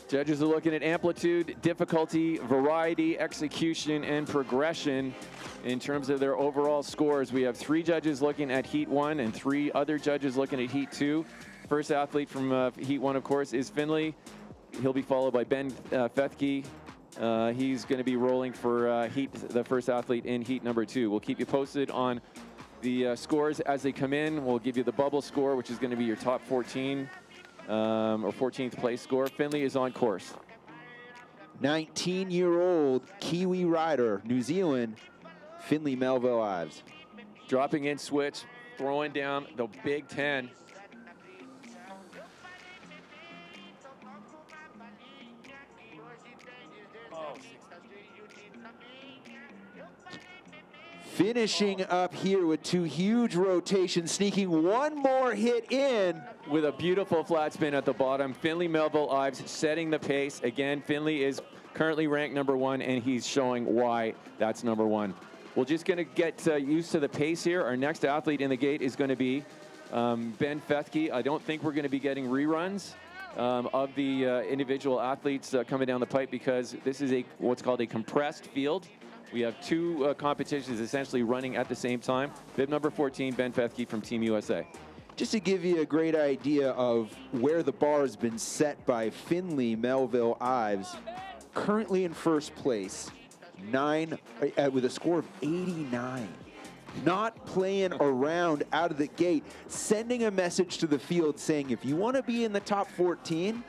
Judges are looking at amplitude, difficulty, variety, execution, and progression in terms of their overall scores. We have 3 judges looking at Heat 1 and 3 other judges looking at Heat 2. First athlete from Heat 1, of course, is Finley. He'll be followed by Ben Fethke. He's going to be rolling for the first athlete in Heat number 2. We'll keep you posted on the scores as they come in. We'll give you the bubble score, which is going to be your top 14. Or 14th place score. Finley is on course. 19-year-old Kiwi rider, New Zealand, Finley Melville Ives. Dropping in switch, throwing down the Big 10. Finishing up here with 2 huge rotations, sneaking one more hit in. With a beautiful flat spin at the bottom. Finley Melville Ives setting the pace. Again, Finley is currently ranked number 1, and he's showing why that's number 1. We're just going to get used to the pace here. Our next athlete in the gate is going to be Ben Fethke. I don't think we're going to be getting reruns of the individual athletes coming down the pipe, because this is what's called a compressed field. We have 2 competitions essentially running at the same time. Bib number 14, Ben Fethke from Team USA. Just to give you a great idea of where the bar has been set by Finley Melville Ives, currently in first place, with a score of 89. Not playing around out of the gate, sending a message to the field saying, if you want to be in the top 14,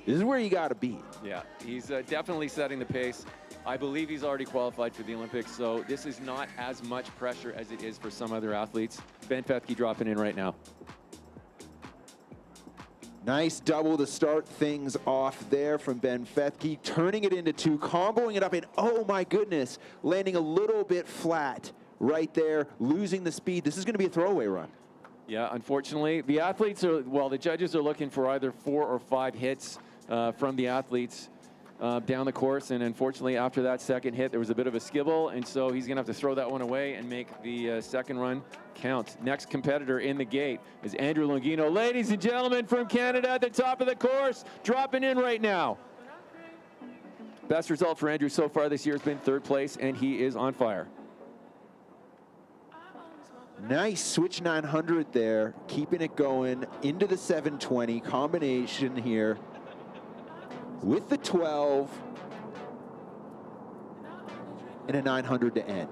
this is where you got to be. Yeah, he's definitely setting the pace. I believe he's already qualified for the Olympics, so this is not as much pressure as it is for some other athletes. Ben Fethke dropping in right now. Nice double to start things off there from Ben Fethke, turning it into 2, comboing it up, and oh my goodness, landing a little bit flat right there, losing the speed. This is going to be a throwaway run. Yeah, unfortunately, the athletes are, well, the judges are looking for either 4 or 5 hits from the athletes down the course, and unfortunately after that second hit there was a bit of a skibble, and so he's gonna have to throw that one away and make the second run count. Next competitor in the gate is Andrew Longino. Ladies and gentlemen, from Canada at the top of the course, dropping in right now. Best result for Andrew so far this year has been 3rd place, and he is on fire. Nice switch 900 there, keeping it going into the 720 combination here with the 12. and a 900 to end.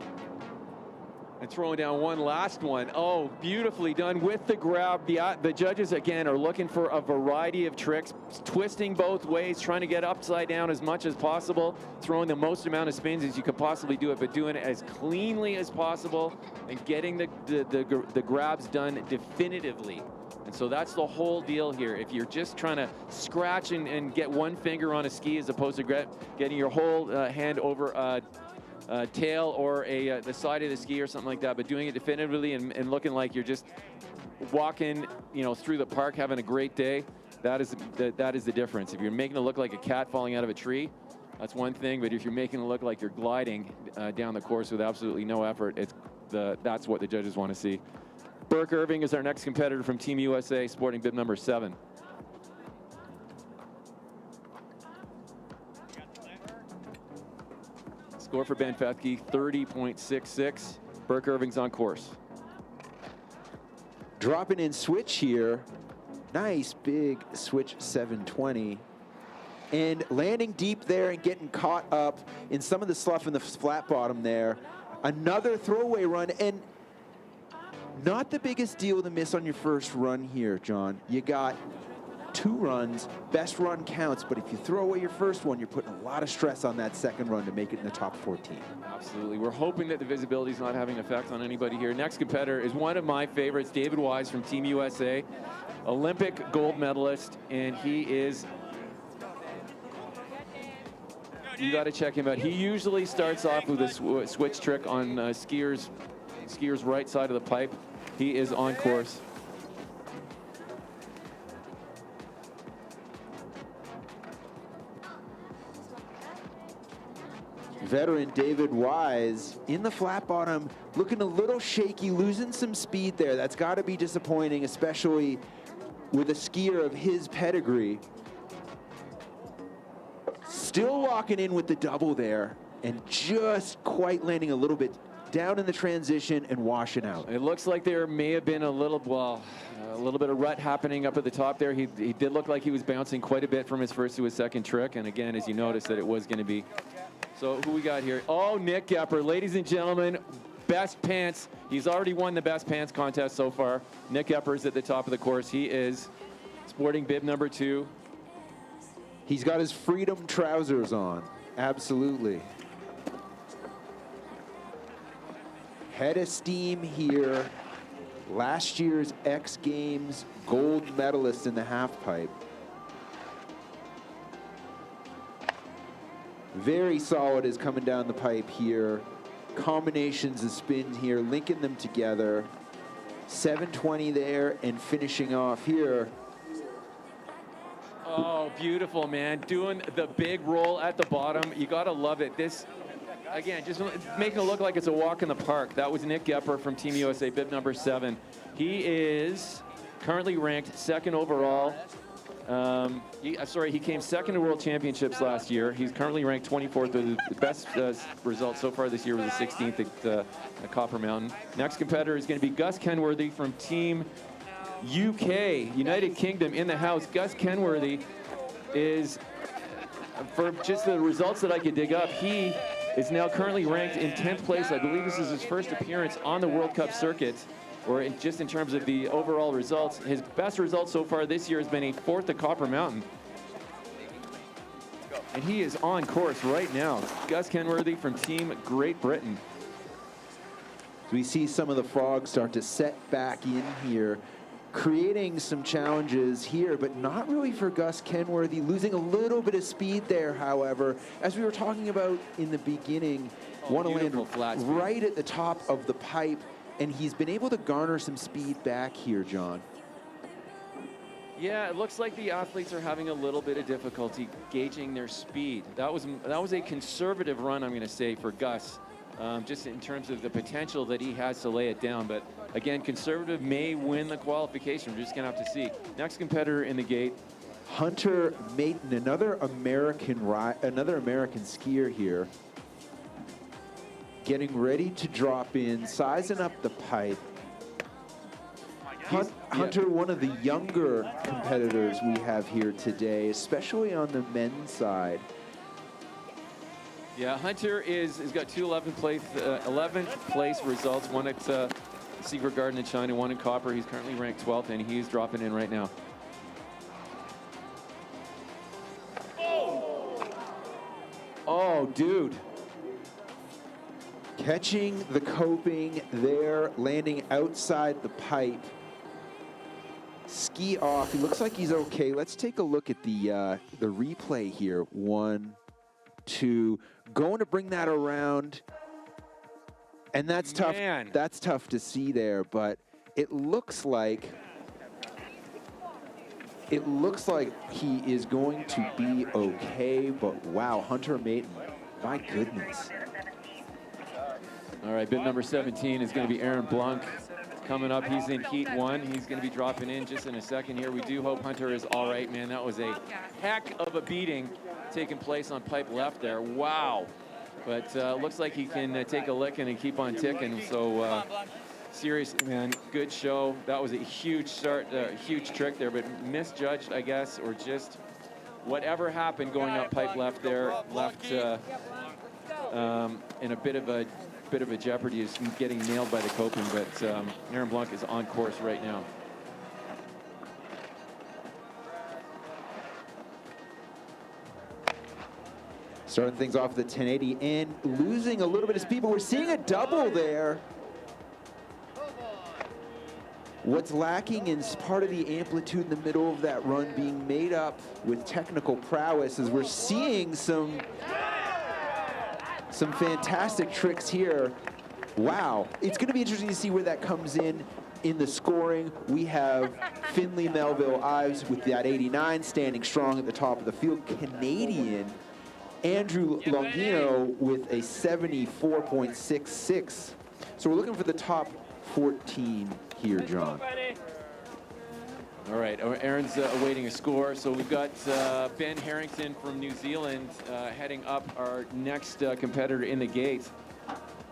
And throwing down one last one. Oh, beautifully done with the grab. The judges, again, are looking for a variety of tricks, twisting both ways, trying to get upside down as much as possible, throwing the most amount of spins as you could possibly do it, but doing it as cleanly as possible and getting the grabs done definitively. And so that's the whole deal here. If you're just trying to scratch and get one finger on a ski as opposed to getting your whole hand over tail or the side of the ski or something like that, but doing it definitively and looking like you're just walking, through the park having a great day, that is the difference. If you're making it look like a cat falling out of a tree, that's one thing, but if you're making it look like you're gliding down the course with absolutely no effort, that's what the judges want to see. Burke Irving is our next competitor from Team USA, sporting bib number 7. Score for Ben Fethke, 30.66. Burke Irving's on course. Dropping in switch here. Nice big switch 720. And landing deep there and getting caught up in some of the slough in the flat bottom there. Another throwaway run, and not the biggest deal to miss on your first run here, John. You got 2 runs, best run counts, but if you throw away your first one, you're putting a lot of stress on that second run to make it in the top 14. Absolutely. We're hoping that the visibility is not having an effect on anybody here. Next competitor is one of my favorites, David Wise from Team USA, Olympic gold medalist, and he is, you got to check him out. He usually starts off with a switch trick on skier's right side of the pipe. He is on course. Veteran David Wise in the flat bottom, looking a little shaky, losing some speed there. That's got to be disappointing, especially with a skier of his pedigree. Still locking in with the double there and just quite landing a little bit down in the transition and washing out. It looks like there may have been a little bit of rut happening up at the top there. He did look like he was bouncing quite a bit from his first to his second trick. And again, as you noticed, that it was going to be. So who we got here? Oh, Nick Gepper, ladies and gentlemen, best pants. He's already won the best pants contest so far. Nick Gepper's at the top of the course. He is sporting bib number 2. He's got his freedom trousers on. Absolutely. Head of steam here. Last year's X Games gold medalist in the half pipe. Very solid is coming down the pipe here. Combinations of spins here, linking them together. 720 there and finishing off here. Oh, beautiful, man. Doing the big roll at the bottom. You got to love it. This, again, just making it look like it's a walk in the park. That was Nick Gepper from Team USA, bib number 7. He is currently ranked 2nd overall. He came 2nd in World Championships last year. He's currently ranked 24th. The best result so far this year was the 16th at Copper Mountain. Next competitor is going to be Gus Kenworthy from Team UK, United Kingdom in the house. Gus Kenworthy is, for just the results that I could dig up, he is now currently ranked in 10th place. I believe this is his first appearance on the World Cup circuit, or just in terms of the overall results. His best result so far this year has been a 4th at Copper Mountain. And he is on course right now. Gus Kenworthy from Team Great Britain. We see some of the fog start to set back in here, creating some challenges here, but not really for Gus Kenworthy. Losing a little bit of speed there, however. As we were talking about in the beginning, want to land right at the top of the pipe, and he's been able to garner some speed back here, John. Yeah, it looks like the athletes are having a little bit of difficulty gauging their speed. That was a conservative run, I'm going to say, for Gus, just in terms of the potential that he has to lay it down. But again, conservative may win the qualification. We're just going to have to see. Next competitor in the gate, Hunter Maton, another American skier here, getting ready to drop in, sizing up the pipe. Hunter, one of the younger competitors we have here today, especially on the men's side. Yeah, Hunter has got two 11th place results, one at Secret Garden in China, one in Copper. He's currently ranked 12th, and he's dropping in right now. Oh, dude. Catching the coping there, landing outside the pipe. Ski off. He looks like he's okay. Let's take a look at the replay here. 1, 2. Going to bring that around. And that's tough. Man. That's tough to see there, but it looks like he is going to be okay. But wow, Hunter Maton, my goodness. All right, bib number 17 is going to be Aaron Blunk. Coming up, he's in heat 1. He's going to be dropping in just in a second here. We do hope Hunter is all right, man. That was a heck of a beating taking place on pipe left there. Wow. But looks like he can take a licking and keep on ticking. So seriously, man, good show. That was a huge start, huge trick there, but misjudged, I guess, or just whatever happened going up pipe left there, left in a bit of a jeopardy is getting nailed by the coping. But Aaron Blanc is on course right now. Starting things off with the 1080 and losing a little bit of speed, but we're seeing a double there. What's lacking is part of the amplitude in the middle of that run being made up with technical prowess, as we're seeing some fantastic tricks here. Wow, it's going to be interesting to see where that comes in the scoring. We have Finley Melville Ives with that 89 standing strong at the top of the field. Canadian Andrew Longino with a 74.66. So we're looking for the top 14 here, John. All right, Aaron's awaiting a score. So we've got Ben Harrington from New Zealand heading up, our next competitor in the gate.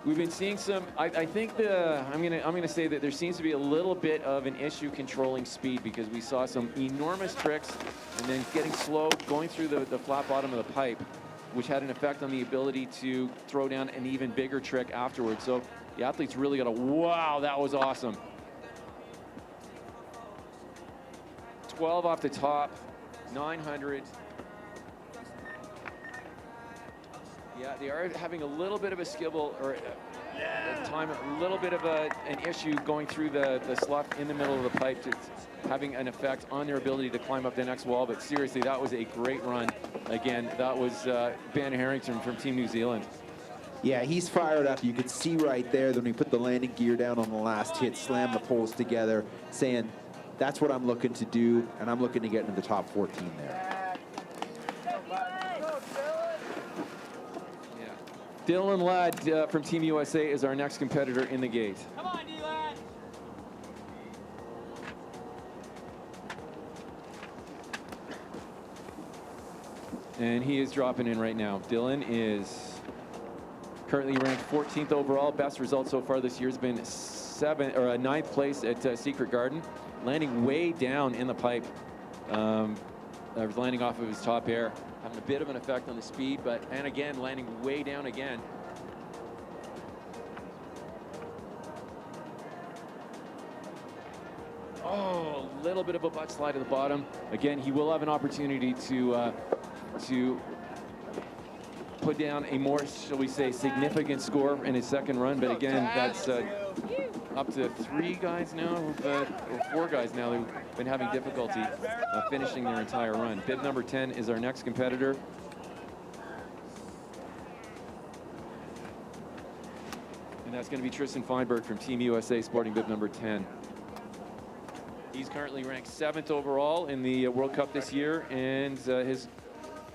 We've been seeing some, I think I'm gonna say that there seems to be a little bit of an issue controlling speed, because we saw some enormous tricks and then getting slow, going through the flat bottom of the pipe, which had an effect on the ability to throw down an even bigger trick afterwards. So the athletes really got a, wow, that was awesome. 12 off the top, 900. Yeah, they are having a little bit of a skibble, or at time, a little bit of an issue going through the slough in the middle of the pipe, just having an effect on their ability to climb up the next wall. But seriously, that was a great run. Again, that was Ben Harrington from Team New Zealand. Yeah, he's fired up. You could see right there that when he put the landing gear down on the last hit, slammed the poles together, saying, that's what I'm looking to do, and I'm looking to get into the top 14 there. Dylan Ladd from Team USA is our next competitor in the gate. Come on, D-Ladd. And he is dropping in right now. Dylan is currently ranked 14th overall. Best result so far this year has been 9th place at Secret Garden, landing way down in the pipe. Was landing off of his top air, having a bit of an effect on the speed, and again, landing way down again. Oh, a little bit of a butt slide at the bottom. Again, he will have an opportunity to put down a more, shall we say, significant score in his second run. But again, that's up to 3 guys now, or 4 guys now who've been having difficulty finishing their entire run. Bib number 10 is our next competitor. And that's going to be Tristan Feinberg from Team USA, sporting bib number 10. He's currently ranked 7th overall in the World Cup this year, and his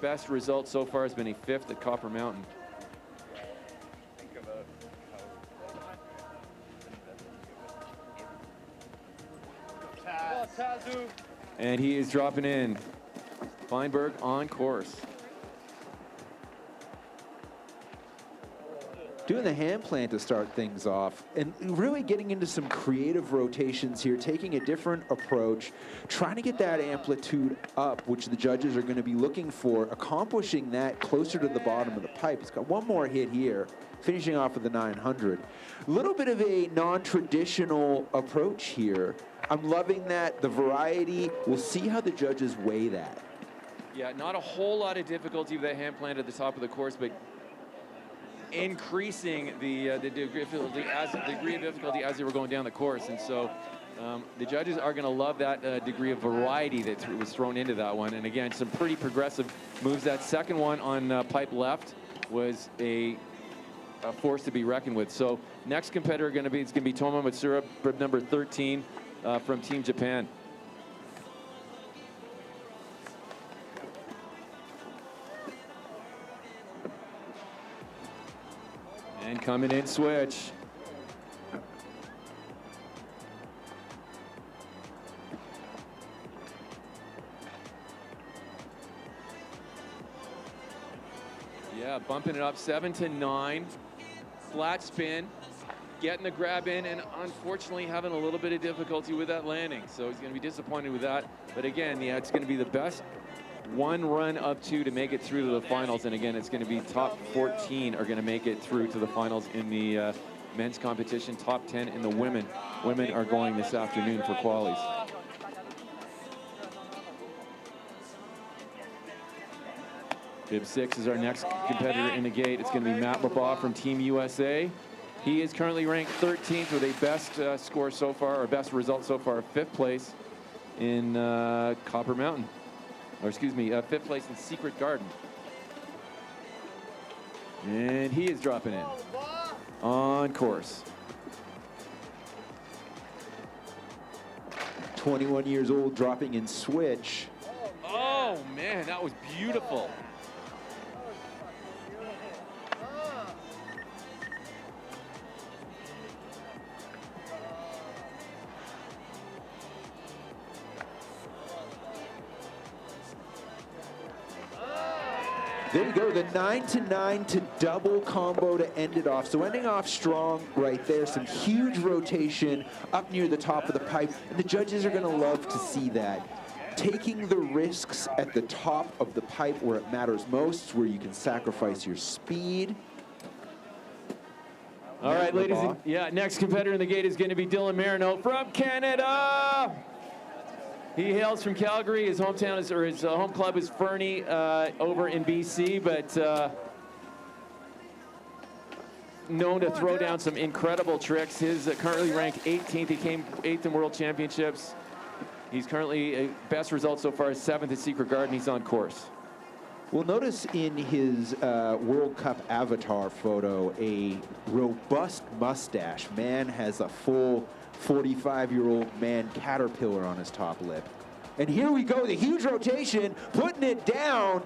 best result so far has been a 5th at Copper Mountain. And he is dropping in. Feinberg on course. Doing the hand plant to start things off and really getting into some creative rotations here, taking a different approach, trying to get that amplitude up, which the judges are going to be looking for, accomplishing that closer to the bottom of the pipe. He's got one more hit here, finishing off with the 900. A little bit of a non-traditional approach here. I'm loving that, the variety. We'll see how the judges weigh that. Yeah, not a whole lot of difficulty with that hand plant at the top of the course, but increasing the degree of difficulty as they were going down the course. And so the judges are going to love that degree of variety that was thrown into that one. And again, some pretty progressive moves. That second one on pipe left was a force to be reckoned with. So next competitor it's going to be Toma Matsura, number 13 from Team Japan. And coming in switch. Yeah, bumping it up 7 to 9. Flat spin, getting the grab in, and unfortunately having a little bit of difficulty with that landing. So he's going to be disappointed with that. But again, yeah, it's going to be the best one run of 2 to make it through to the finals. And again, it's going to be top 14 are going to make it through to the finals in the men's competition, top 10 in the women. Women are going this afternoon for qualies. Bib 6 is our next competitor in the gate. It's going to be Matt Labaugh from Team USA. He is currently ranked 13th with a best score so far, or best result so far, 5th place in Copper Mountain. Or excuse me, 5th place in Secret Garden. And he is dropping in on course. 21 years old, dropping in switch. Oh man, that was beautiful. There you go, the 9 to 9 to double combo to end it off. So ending off strong right there, some huge rotation up near the top of the pipe. And the judges are gonna love to see that. Taking the risks at the top of the pipe where it matters most, where you can sacrifice your speed. All right, ladies and next competitor in the gate is gonna be Dylan Marino from Canada. He hails from Calgary. His hometown is, or his home club is Fernie over in BC, but known to throw down some incredible tricks. His currently ranked 18th. He came 8th in World Championships. He's currently best result so far is 7th at Secret Garden. He's on course. Well, notice in his World Cup avatar photo a robust mustache. Man has a full 45-year-old man caterpillar on his top lip. And here we go, the huge rotation, putting it down.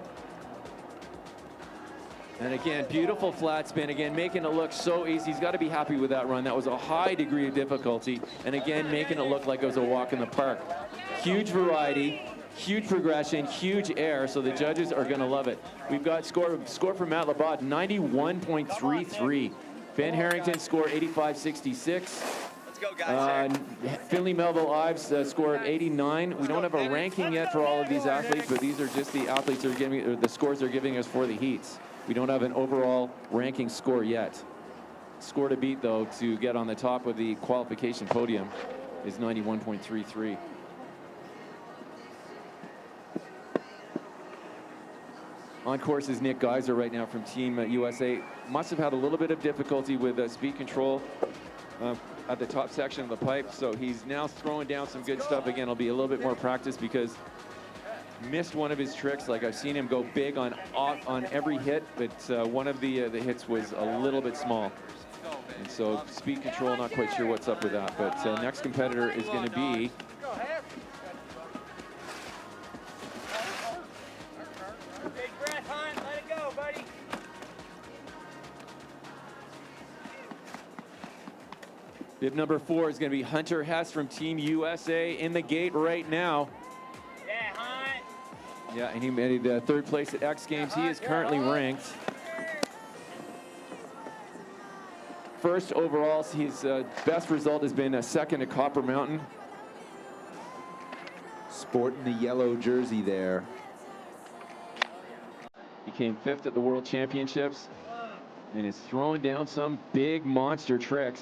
And again, beautiful flat spin. Again, making it look so easy. He's got to be happy with that run. That was a high degree of difficulty. And again, making it look like it was a walk in the park. Huge variety, huge progression, huge air. So the judges are going to love it. We've got score for Matt Labaugh, 91.33. Ben Harrington scored 85.66. Go, guys. Finley Melville Ives scored 89. We don't have a ranking yet for all of these athletes, but these are just the athletes that are giving, or the scores they're giving us for the heats. We don't have an overall ranking score yet. Score to beat, though, to get on the top of the qualification podium is 91.33. On course is Nick Geiser right now from Team USA. Must have had a little bit of difficulty with speed control at the top section of the pipe, so he's now throwing down some good stuff. Again, it'll be a little bit more practice because missed one of his tricks. Like, I've seen him go big on every hit, but one of the hits was a little bit small. And so speed control, not quite sure what's up with that. But next competitor is going to be bib number 4 is going to be Hunter Hess from Team USA in the gate right now. Yeah, Hunt. Yeah, and he made 3rd place at X Games. He is currently ranked first overall. His best result has been a second at Copper Mountain. Sporting the yellow jersey there. He came 5th at the World Championships and is throwing down some big monster tricks.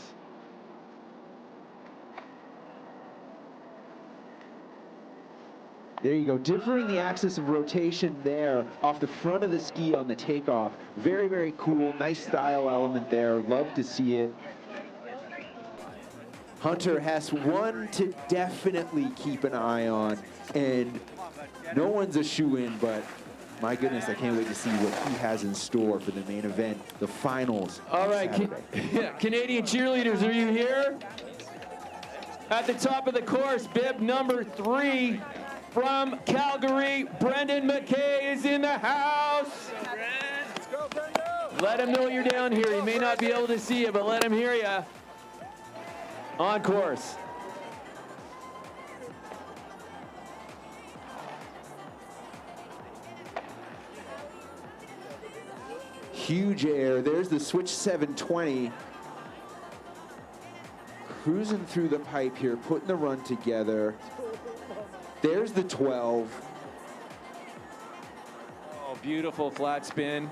There you go, differing the axis of rotation there off the front of the ski on the takeoff. Very, very cool, nice style element there. Love to see it. Hunter Hess, one to definitely keep an eye on, and no one's a shoe-in, but my goodness, I can't wait to see what he has in store for the main event, the finals. All right, Canadian cheerleaders, are you here? At the top of the course, bib number 3 from Calgary, Brendan McKay is in the house. Let's go, Brendan. Let him know you're down here. He may not be able to see you, but let him hear you. On course. Huge air. There's the switch 720. Cruising through the pipe here, putting the run together. There's the 12. Oh, beautiful flat spin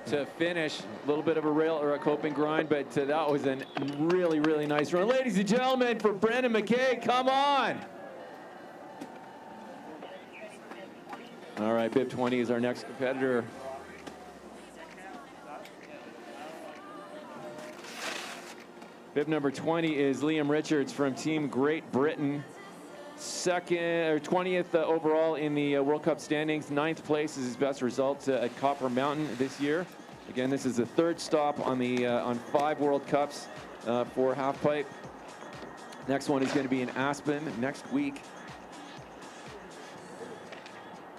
to finish. A little bit of a rail or a coping grind, but that was a really, really nice run. Ladies and gentlemen, for Brendan McKay, come on. All right, bib 20 is our next competitor. Bib number 20 is Liam Richards from Team Great Britain. 20th overall in the World Cup standings. 9th place is his best result at Copper Mountain this year. Again, this is the 3rd stop on the on 5 World Cups for halfpipe. Next one is going to be in Aspen next week.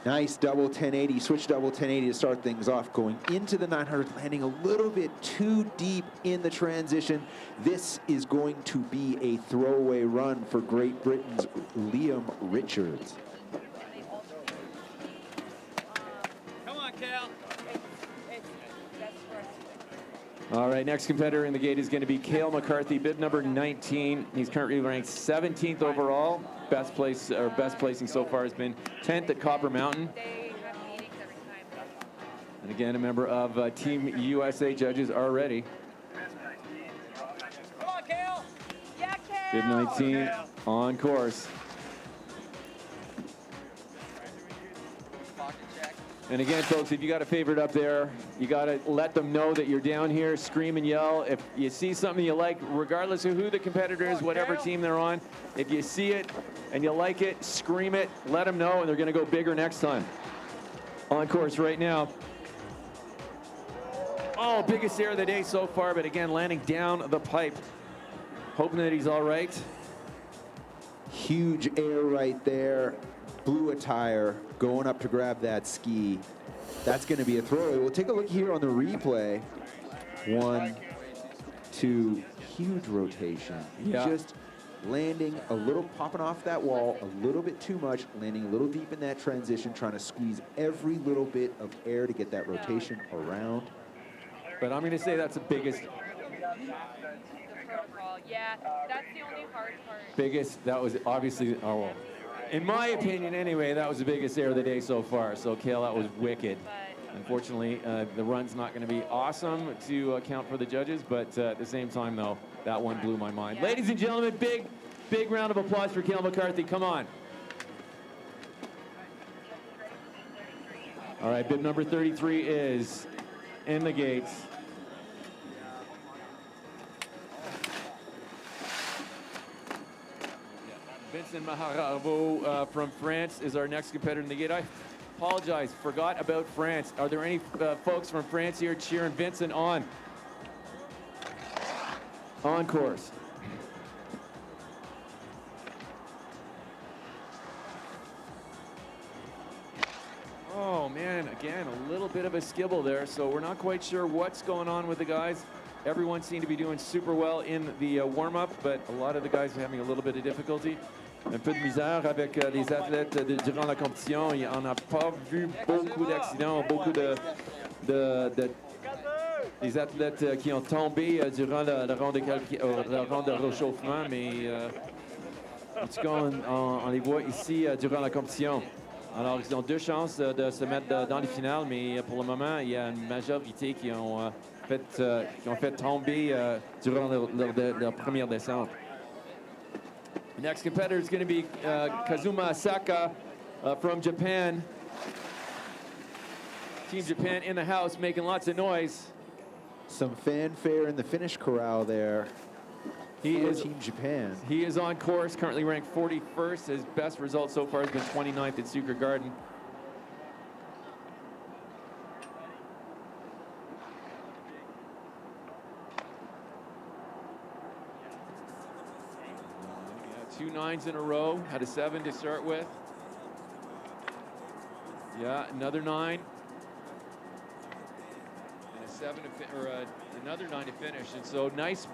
Nice double 1080, switch double 1080 to start things off, going into the 900, landing a little bit too deep in the transition. This is going to be a throwaway run for Great Britain's Liam Richards. Come on, Cal. All right, next competitor in the gate is going to be Cale McCarthy, bib number 19. He's currently ranked 17th overall. Best placing so far has been 10th at Copper Mountain. And again, a member of Team USA judges already. Come on, Cal. Yeah, Cal. Bib 19 on course. And again, folks, if you got a favorite up there, you got to let them know that you're down here, scream and yell. If you see something you like, regardless of who the competitor is, whatever team they're on, if you see it and you like it, scream it, let them know, and they're going to go bigger next time. On course right now. Oh, biggest air of the day so far, but again, landing down the pipe. Hoping that he's all right. Huge air right there. Blue attire, going up to grab that ski. That's going to be a throwaway. We'll take a look here on the replay. 1, 2, huge rotation. Yeah. Just landing a little, popping off that wall a little bit too much, landing a little deep in that transition, trying to squeeze every little bit of air to get that rotation around. But I'm going to say that's the biggest. Yeah, that's the only hard part. Biggest, that was obviously, oh, well, in my opinion anyway, that was the biggest air of the day so far. So, Cale, that was wicked. Unfortunately, the run's not going to be awesome to account for the judges, but at the same time, though, that one blew my mind. Yeah. Ladies and gentlemen, big round of applause for Cale McCarthy. Come on. All right, bib number 33 is in the gates. Vincent Maharabo from France is our next competitor in the gate. I apologize, forgot about France. Are there any folks from France here cheering Vincent on? On course. Oh man, again, a little bit of a skibble there, so we're not quite sure what's going on with the guys. Everyone seemed to be doing super well in the warm-up, but a lot of the guys are having a little bit of difficulty. Un peu de misère avec les athlètes durant la compétition. On n'a pas vu beaucoup d'accidents, beaucoup de des athlètes qui ont tombé durant la ronde de réchauffement, mais en tout cas, on les voit ici durant la compétition. Alors, ils ont 2 chances de se mettre dans les finales, mais pour le moment, il y a une majorité qui ont fait tomber durant leur première descente. The next competitor is going to be Kazuma Asaka from Japan. Team Japan in the house, making lots of noise. Some fanfare in the finish corral there. He is Team Japan. He is on course, currently ranked 41st. His best result so far has been 29th at Secret Garden. Yeah, 2 9s in a row, had a 7 to start with. Yeah, another 9. And a 7 to another 9 to finish. And so nice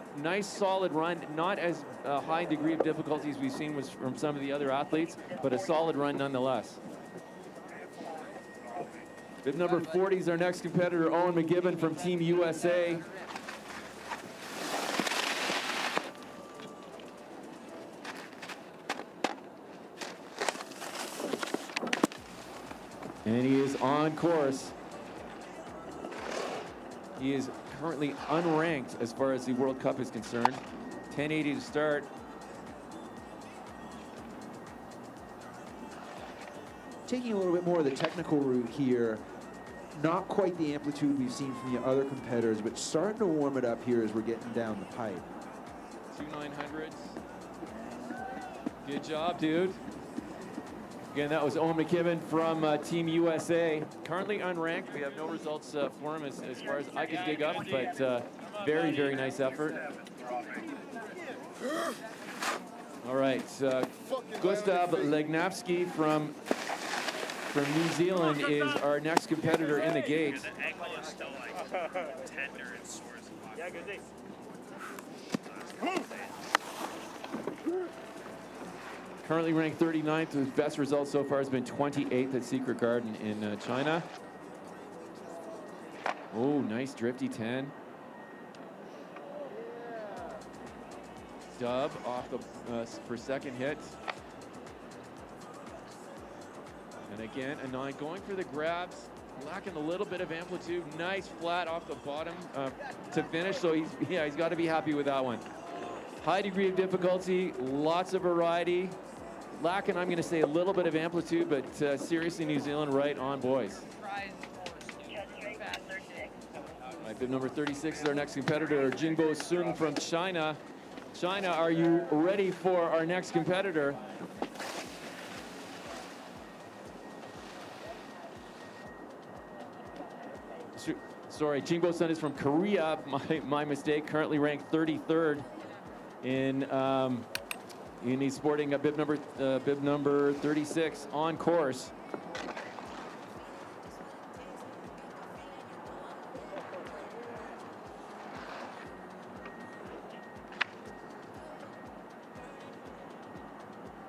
solid run, not as high degree of difficulty as we've seen from some of the other athletes, but a solid run nonetheless. Bib number 40 is our next competitor, Owen McGibbon from Team USA. And he is on course. He is currently unranked as far as the World Cup is concerned. 1080 to start. Taking a little bit more of the technical route here. Not quite the amplitude we've seen from the other competitors, but starting to warm it up here as we're getting down the pipe. 2 900s. Good job, dude. Again, that was Owen McKibben from Team USA. Currently unranked. We have no results for him as far as I could dig up, but very, very nice effort. All right, Gustav Legnavsky from New Zealand is our next competitor in the gate. The ankle is still like tender and sore as fuck. Yeah, good day. Currently ranked 39th. His best result so far has been 28th at Secret Garden in China. Oh, nice drifty 10. Dub off the for second hit. And again, a 9 going for the grabs, lacking a little bit of amplitude. Nice flat off the bottom to finish. So he's got to be happy with that one. High degree of difficulty, lots of variety. Lacking, I'm going to say, a little bit of amplitude, but seriously, New Zealand right on, boys. Right, bib number 36 is our next competitor, Jingbo Sun from China. China, are you ready for our next competitor? Sorry, Jingbo Sun is from Korea. My mistake. Currently ranked 33rd and he's sporting a bib number 36 on course.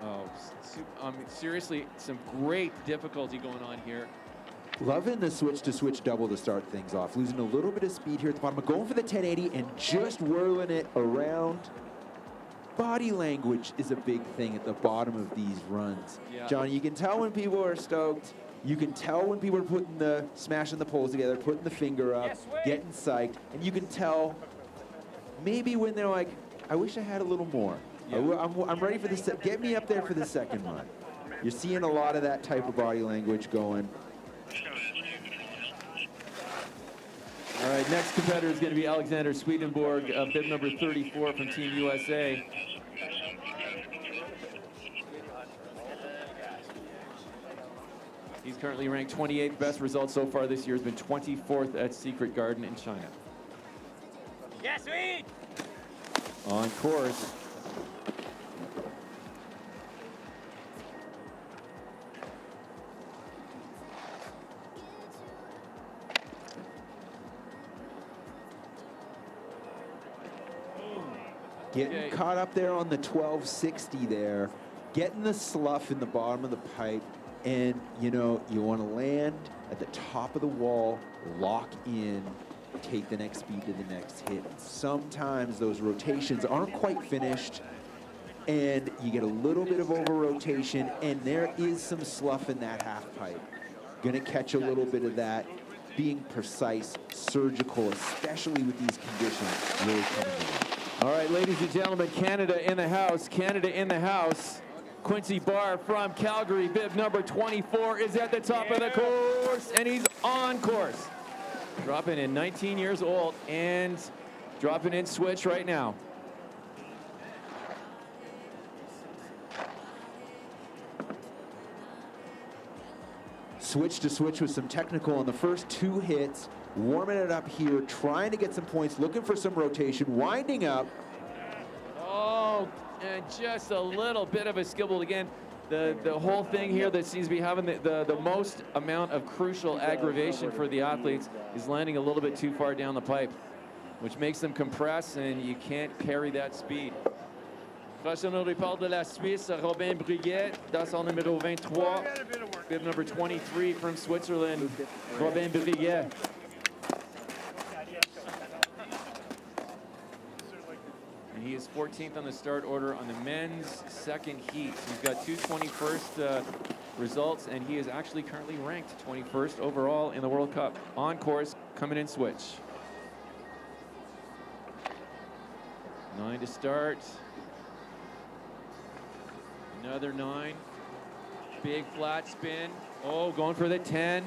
Oh, seriously, some great difficulty going on here. Loving the switch-to-switch double to start things off. Losing a little bit of speed here at the bottom, but going for the 1080 and just whirling it around. Body language is a big thing at the bottom of these runs. Yeah. John, you can tell when people are stoked. You can tell when people are smashing the poles together, putting the finger up, getting psyched. And you can tell maybe when they're like, I wish I had a little more. Yeah. I'm ready for this. Get me up there for the second run. You're seeing a lot of that type of body language going. All right, next competitor is going to be Alexander Swedenborg, bib number 34 from Team USA. He's currently ranked 28th. Best result so far this year has been 24th at Secret Garden in China. Yeah, sweet! On course. Getting caught up there on the 1260 there, getting the slough in the bottom of the pipe, and you know, you want to land at the top of the wall, lock in, take the next speed to the next hit. Sometimes those rotations aren't quite finished, and you get a little bit of over-rotation, and there is some slough in that half pipe. Gonna catch a little bit of that. Being precise, surgical, especially with these conditions, really coming in. All right, ladies and gentlemen, Canada in the house. Canada in the house. Quincy Barr from Calgary, bib number 24, is at the top of the course, and he's on course. Dropping in, 19 years old, and dropping in switch right now. Switch to switch with some technical on the first 2 hits, warming it up here, trying to get some points, looking for some rotation, winding up. Oh, and just a little bit of a skibble again. The whole thing here that seems to be having the most amount of crucial aggravation for the athletes is landing a little bit too far down the pipe, which makes them compress, and you can't carry that speed. Prochain au départ de la Suisse, Robin Briguet, dans son numéro 23. Bib number 23 from Switzerland, Robin Briguet. And he is 14th on the start order on the men's second heat. He's got 2 21st results, and he is actually currently ranked 21st overall in the World Cup. On course, coming in switch. 9 to start. Another 9. Big flat spin. Oh, going for the 10.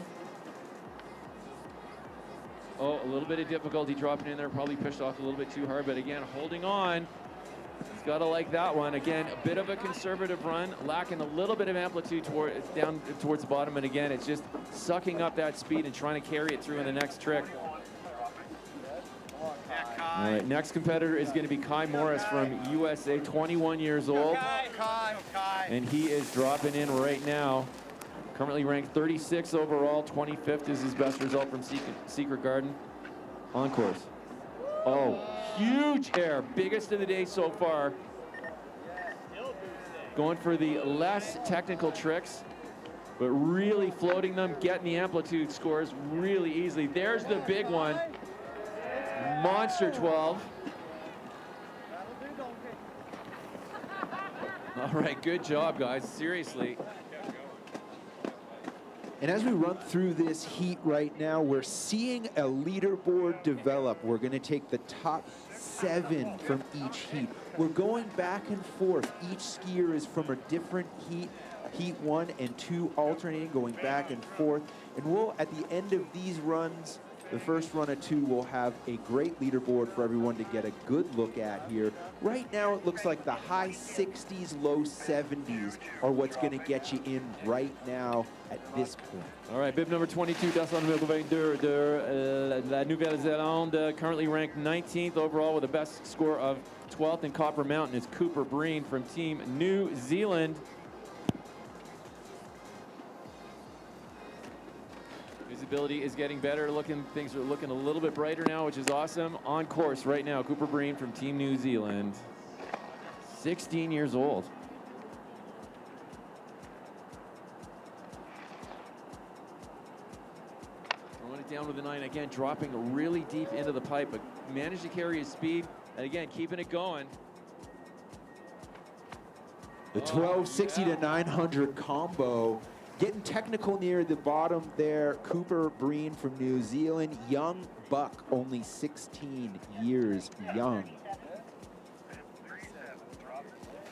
Oh, a little bit of difficulty dropping in there. Probably pushed off a little bit too hard, but again, holding on. He's got to like that one. Again, a bit of a conservative run, lacking a little bit of amplitude down towards the bottom, and again, it's just sucking up that speed and trying to carry it through in the next trick. All right, next competitor is going to be Kai Morris from USA, 21 years old. And he is dropping in right now. Currently ranked 36 overall, 25th is his best result from Secret Garden. On course. Oh, huge air, biggest of the day so far. Going for the less technical tricks, but really floating them, getting the amplitude scores really easily. There's the big one. Monster 12. All right, good job, guys. Seriously. And as we run through this heat right now, we're seeing a leaderboard develop. We're going to take the top 7 from each heat. We're going back and forth. Each skier is from a different heat. Heat 1 and 2 alternating, going back and forth. And we'll, at the end of these runs, the first run of 2 will have a great leaderboard for everyone to get a good look at here. Right now, it looks like the high 60s, low 70s are what's going to get you in right now at this point. All right, bib number 22, dans son numéro 22 de la Nouvelle-Zélande, currently ranked 19th overall with a best score of 12th in Copper Mountain, is Cooper Breen from Team New Zealand. Visibility is getting better. Things are looking a little bit brighter now, which is awesome. On course right now, Cooper Breen from Team New Zealand. 16 years old. Throwing it down with the 9 again, dropping really deep into the pipe, but managed to carry his speed, and again, keeping it going. The 1260 to 900 combo. Getting technical near the bottom there, Cooper Breen from New Zealand. Young buck, only 16 years young.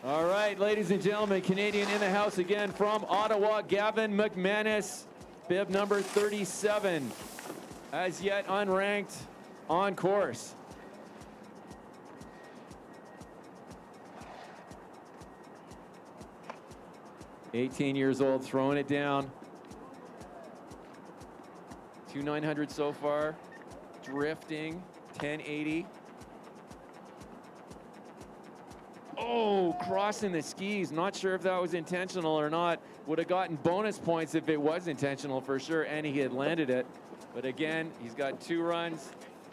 All right, ladies and gentlemen, Canadian in the house again from Ottawa, Gavin McManus, bib number 37, as yet unranked, on course. $18 years old, throwing it down. 2,900 so far. Drifting, 1080. Oh, crossing the skis. Not sure if that was intentional or not. Would have gotten bonus points if it was intentional for sure, and he had landed it. But again, he's got 2 runs.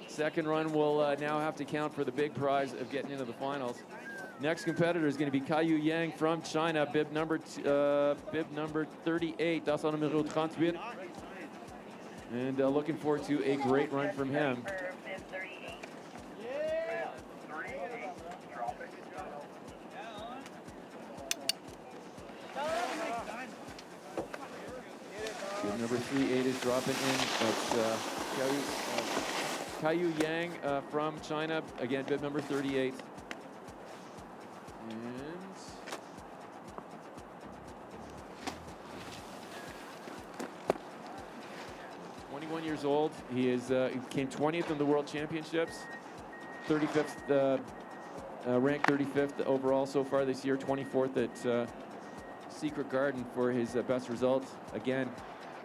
Second run will now have to count for the big prize of getting into the finals. Next competitor is going to be Kaiyu Yang from China, bib number 38, that's on numéro 38. And looking forward to a great run from him. Bib number 38 is dropping in. That's Caillou Yang from China. Again, bib number 38. And 21 years old. He came 20th in the World Championships, 35th, ranked 35th overall so far this year, 24th at Secret Garden for his best result. Again,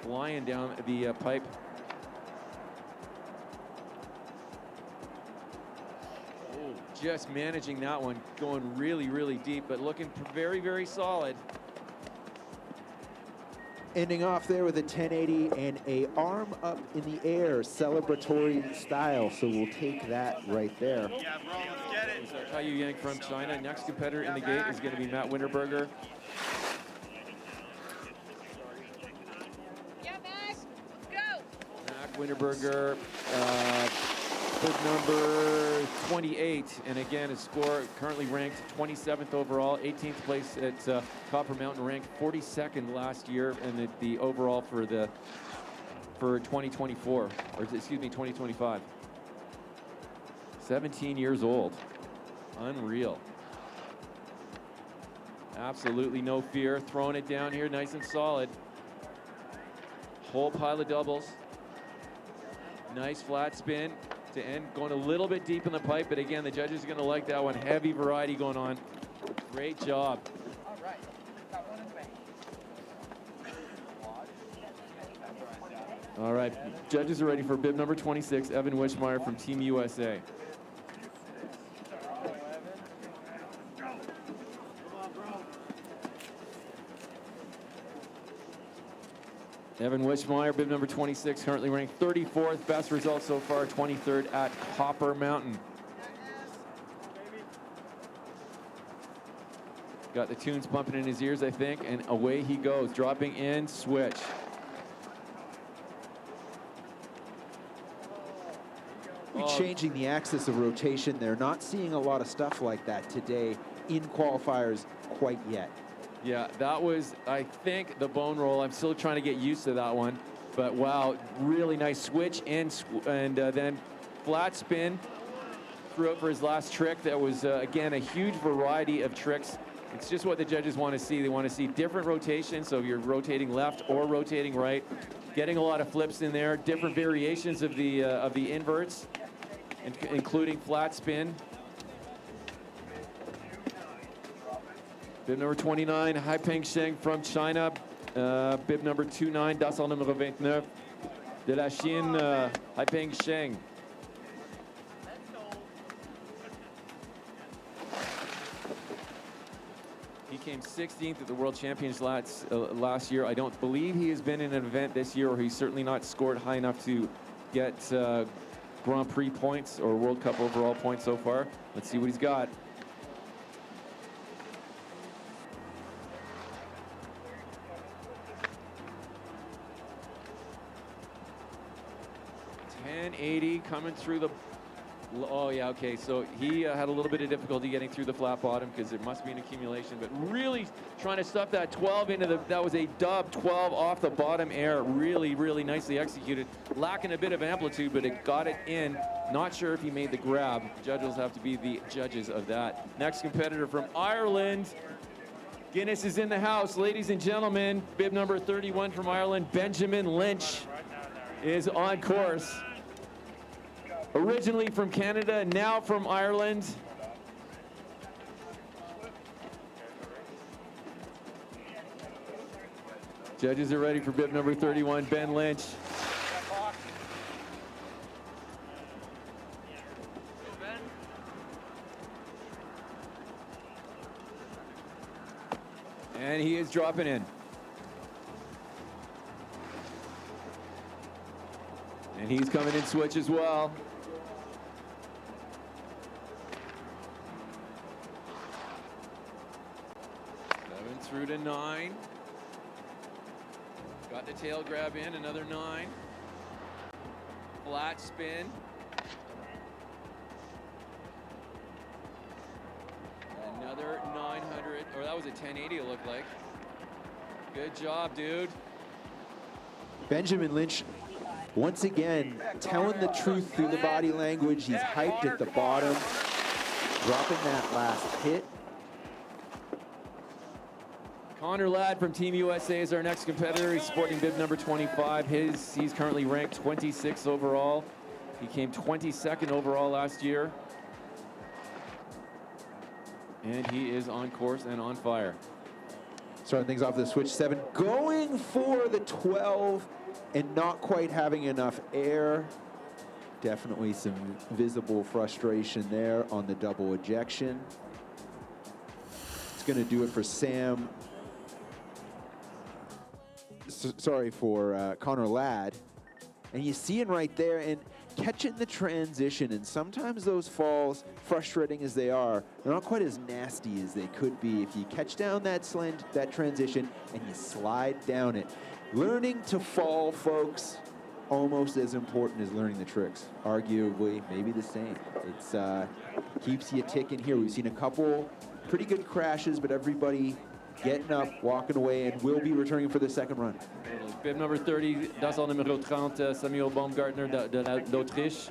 flying down the pipe. Oh, just managing that one, going really, really deep, but looking very, very solid. Ending off there with a 1080 and a arm up in the air, celebratory style. So we'll take that right there. Yeah, bro, let's get it. So Caillou Yang from China. Next competitor in the gate is going to be Matt Winterberger. Yeah, Max, let's go. Matt Winterberger, bib number 28, and again, his score currently ranked 27th overall, 18th place at Copper Mountain, ranked 42nd last year, and the overall for 2024, or excuse me, 2025. 17 years old, unreal. Absolutely no fear, throwing it down here, nice and solid. Whole pile of doubles. Nice flat spin to end, going a little bit deep in the pipe, but again, the judges are going to like that one. Heavy variety going on. Great job. All right. Got one in the bank. All right, judges are ready for bib number 26, Evan Wishmeyer from Team USA. Evan Wishmeyer, bib number 26, currently ranked 34th. Best result so far, 23rd at Copper Mountain. Got the tunes pumping in his ears, I think, and away he goes. Dropping in, switch. Changing the axis of rotation there. Not seeing a lot of stuff like that today in qualifiers quite yet. Yeah, that was, I think, the bone roll. I'm still trying to get used to that one. But wow, really nice switch and then flat spin. Threw it for his last trick. That was, again, a huge variety of tricks. It's just what the judges want to see. They want to see different rotations. So if you're rotating left or rotating right, getting a lot of flips in there, different variations of the inverts, including flat spin. Bib number 29, Haipeng Sheng from China. Bib number 29, Dassel numéro 29 de la Chine, Haipeng Sheng. He came 16th at the World Championships last year. I don't believe he has been in an event this year, or he's certainly not scored high enough to get Grand Prix points or World Cup overall points so far. Let's see what he's got. .1080 coming through the. Oh yeah, okay. So he had a little bit of difficulty getting through the flat bottom because there must be an accumulation. But really trying to stuff that 12 into the. That was a dub 12 off the bottom air. Really, really nicely executed. Lacking a bit of amplitude, but it got it in. Not sure if he made the grab. Judges have to be the judges of that. Next competitor from Ireland. Guinness is in the house, ladies and gentlemen. Bib number 31 from Ireland, Benjamin Lynch, is on course. Originally from Canada, now from Ireland. Judges are ready for bib number 31, Ben Lynch. And he is dropping in. And he's coming in switch as well. Through to 9. Got the tail grab in, another 9. Flat spin. Another 900, or that was a 1080 it looked like. Good job, dude. Benjamin Lynch, once again, telling the truth through the body language. He's hyped at the bottom, dropping that last hit. Connor Ladd from Team USA is our next competitor. He's sporting bib number 25. He's currently ranked 26th overall. He came 22nd overall last year. And he is on course and on fire. Starting things off with the switch 7, going for the 12 and not quite having enough air. Definitely some visible frustration there on the double ejection. It's going to do it for Sam. Sorry, for Connor Ladd. And you see him right there and catching the transition. And sometimes those falls, frustrating as they are, they're not quite as nasty as they could be if you catch down that slant, that transition, and you slide down it. Learning to fall, folks, almost as important as learning the tricks. Arguably, maybe the same. It's keeps you ticking here. We've seen a couple pretty good crashes, but everybody getting up, walking away, and will be returning for the second run. Bib number 30, Dassel numéro 30, Samuel Baumgartner d'Autriche.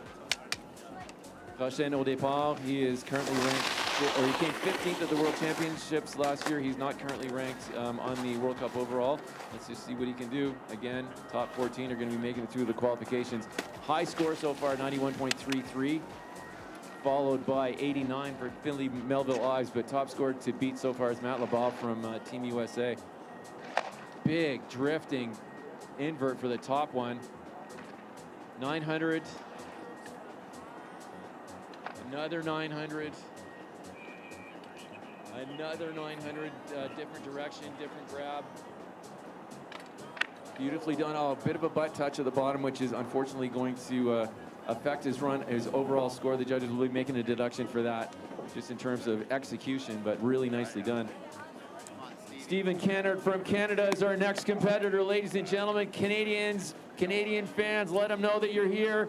Prochain au départ. He is currently ranked, or he came 15th at the World Championships last year. He's not currently ranked on the World Cup overall. Let's just see what he can do. Again, top 14 are going to be making it through the qualifications. High score so far, 91.33. Followed by 89 for Finley Melville Ives, but top score to beat so far is Matt Laboff from Team USA. Big drifting invert for the top one. 900. Another 900. Another 900. Different direction, different grab. Beautifully done. Oh, a bit of a butt touch at the bottom, which is unfortunately going to affect his run, his overall score. The judges will be making a deduction for that, just in terms of execution, but really nicely done. Stephen Kennard from Canada is our next competitor, ladies and gentlemen. Canadian fans, let him know that you're here.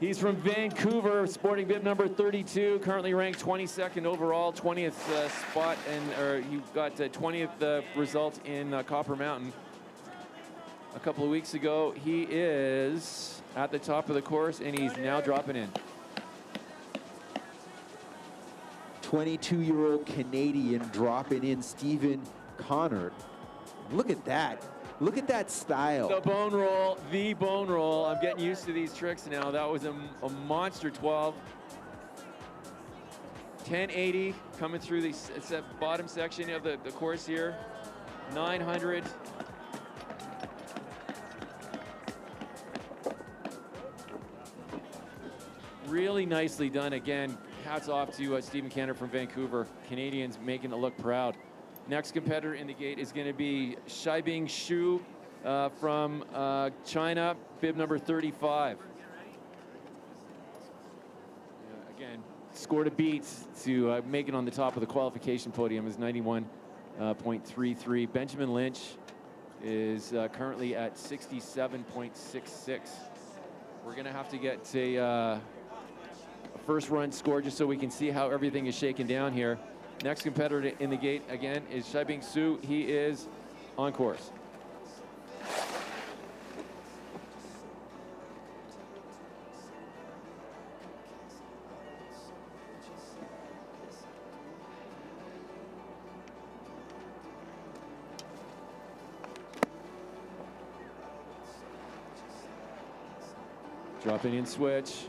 He's from Vancouver, sporting bib number 32, currently ranked 22nd overall, 20th spot, and he got 20th result in Copper Mountain a couple of weeks ago. He is at the top of the course, and he's now dropping in. 22-year-old Canadian dropping in, Stephen Connard. Look at that. Look at that style. The bone roll, the bone roll. I'm getting used to these tricks now. That was a monster 12. 1080 coming through the bottom section of the course here. 900. Really nicely done. Again, hats off to Stephen Cantor from Vancouver. Canadians making it look proud. Next competitor in the gate is going to be Shaibing Xu from China, bib number 35. Again, score to beat to make it on the top of the qualification podium is 91.33. Benjamin Lynch is currently at 67.66. We're going to have to get a first run score just so we can see how everything is shaken down here. Next competitor in the gate again is Shaibing Xu. He is on course. Dropping in switch.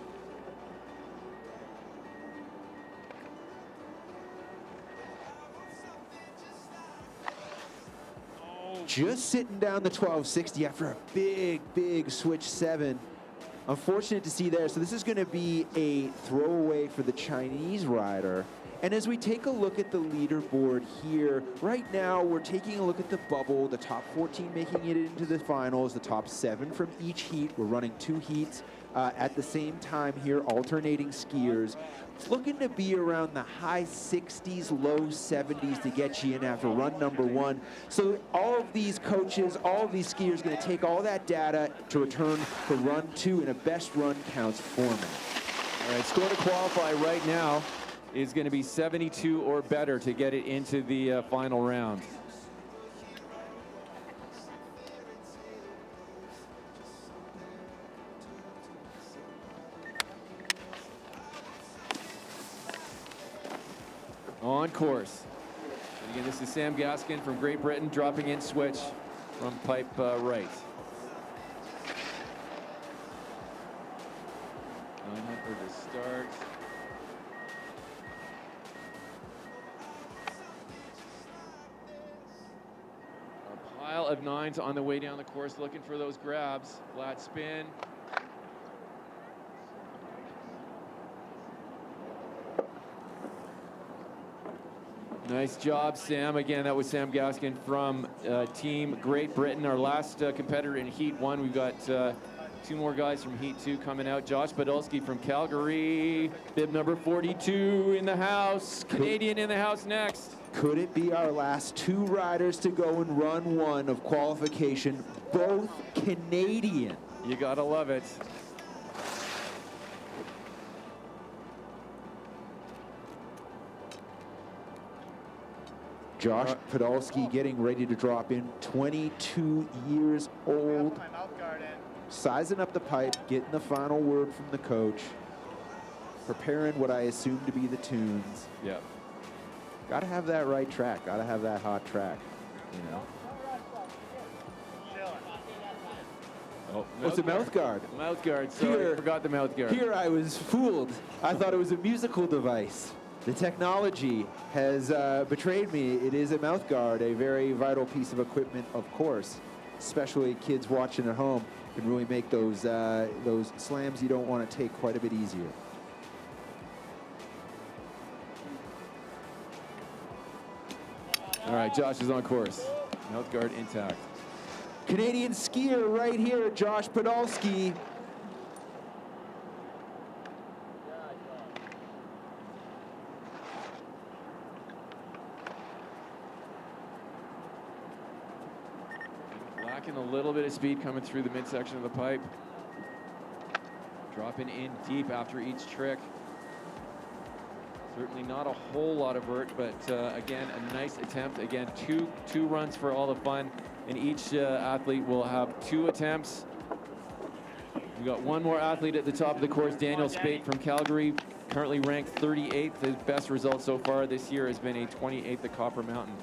Just sitting down the 1260 after a big switch 7. Unfortunate to see there. So this is going to be a throwaway for the Chinese rider. And as we take a look at the leaderboard here, right now we're taking a look at the bubble, the top 14 making it into the finals, the top 7 from each heat. We're running 2 heats at the same time here, alternating skiers. It's looking to be around the high 60s, low 70s to get you in after run number 1. So all of these coaches, all of these skiers going to take all that data to return for run 2 in a best run counts format. All right, score to qualify right now is going to be 72 or better to get it into the final round. on course. And again, this is Sam Gaskin from Great Britain dropping in switch from pipe right. 900 to start. A pile of nines on the way down the course, looking for those grabs. Flat spin. Nice job, Sam. Again, that was Sam Gaskin from Team Great Britain, our last competitor in Heat 1. We've got two more guys from Heat 2 coming out. Josh Podolsky from Calgary, bib number 42 in the house. Canadian in the house next. Could it be our last two riders to go in run one of qualification, both Canadian? You gotta love it. Josh Podolsky getting ready to drop in, 22 years old. My mouth guard in. Sizing up the pipe, getting the final word from the coach, preparing what I assume to be the tunes. Yeah. Got to have that right track, got to have that hot track, you know. Oh, It's a mouth guard. Mouth guard, sorry, forgot the mouth guard. Here I was fooled. I thought it was a musical device. The technology has betrayed me. It is a mouth guard, a very vital piece of equipment, of course. Especially kids watching at home can really make those slams you don't want to take quite a bit easier. All right, Josh is on course. Mouth guard intact. Canadian skier right here, Josh Podolsky. Lacking a little bit of speed coming through the midsection of the pipe. Dropping in deep after each trick. Certainly not a whole lot of vert, but again, a nice attempt. Again, two runs for all the fun, and each athlete will have 2 attempts. We got one more athlete at the top of the course, Daniel Spate from Calgary, currently ranked 38th. His best result so far this year has been a 28th at Copper Mountain.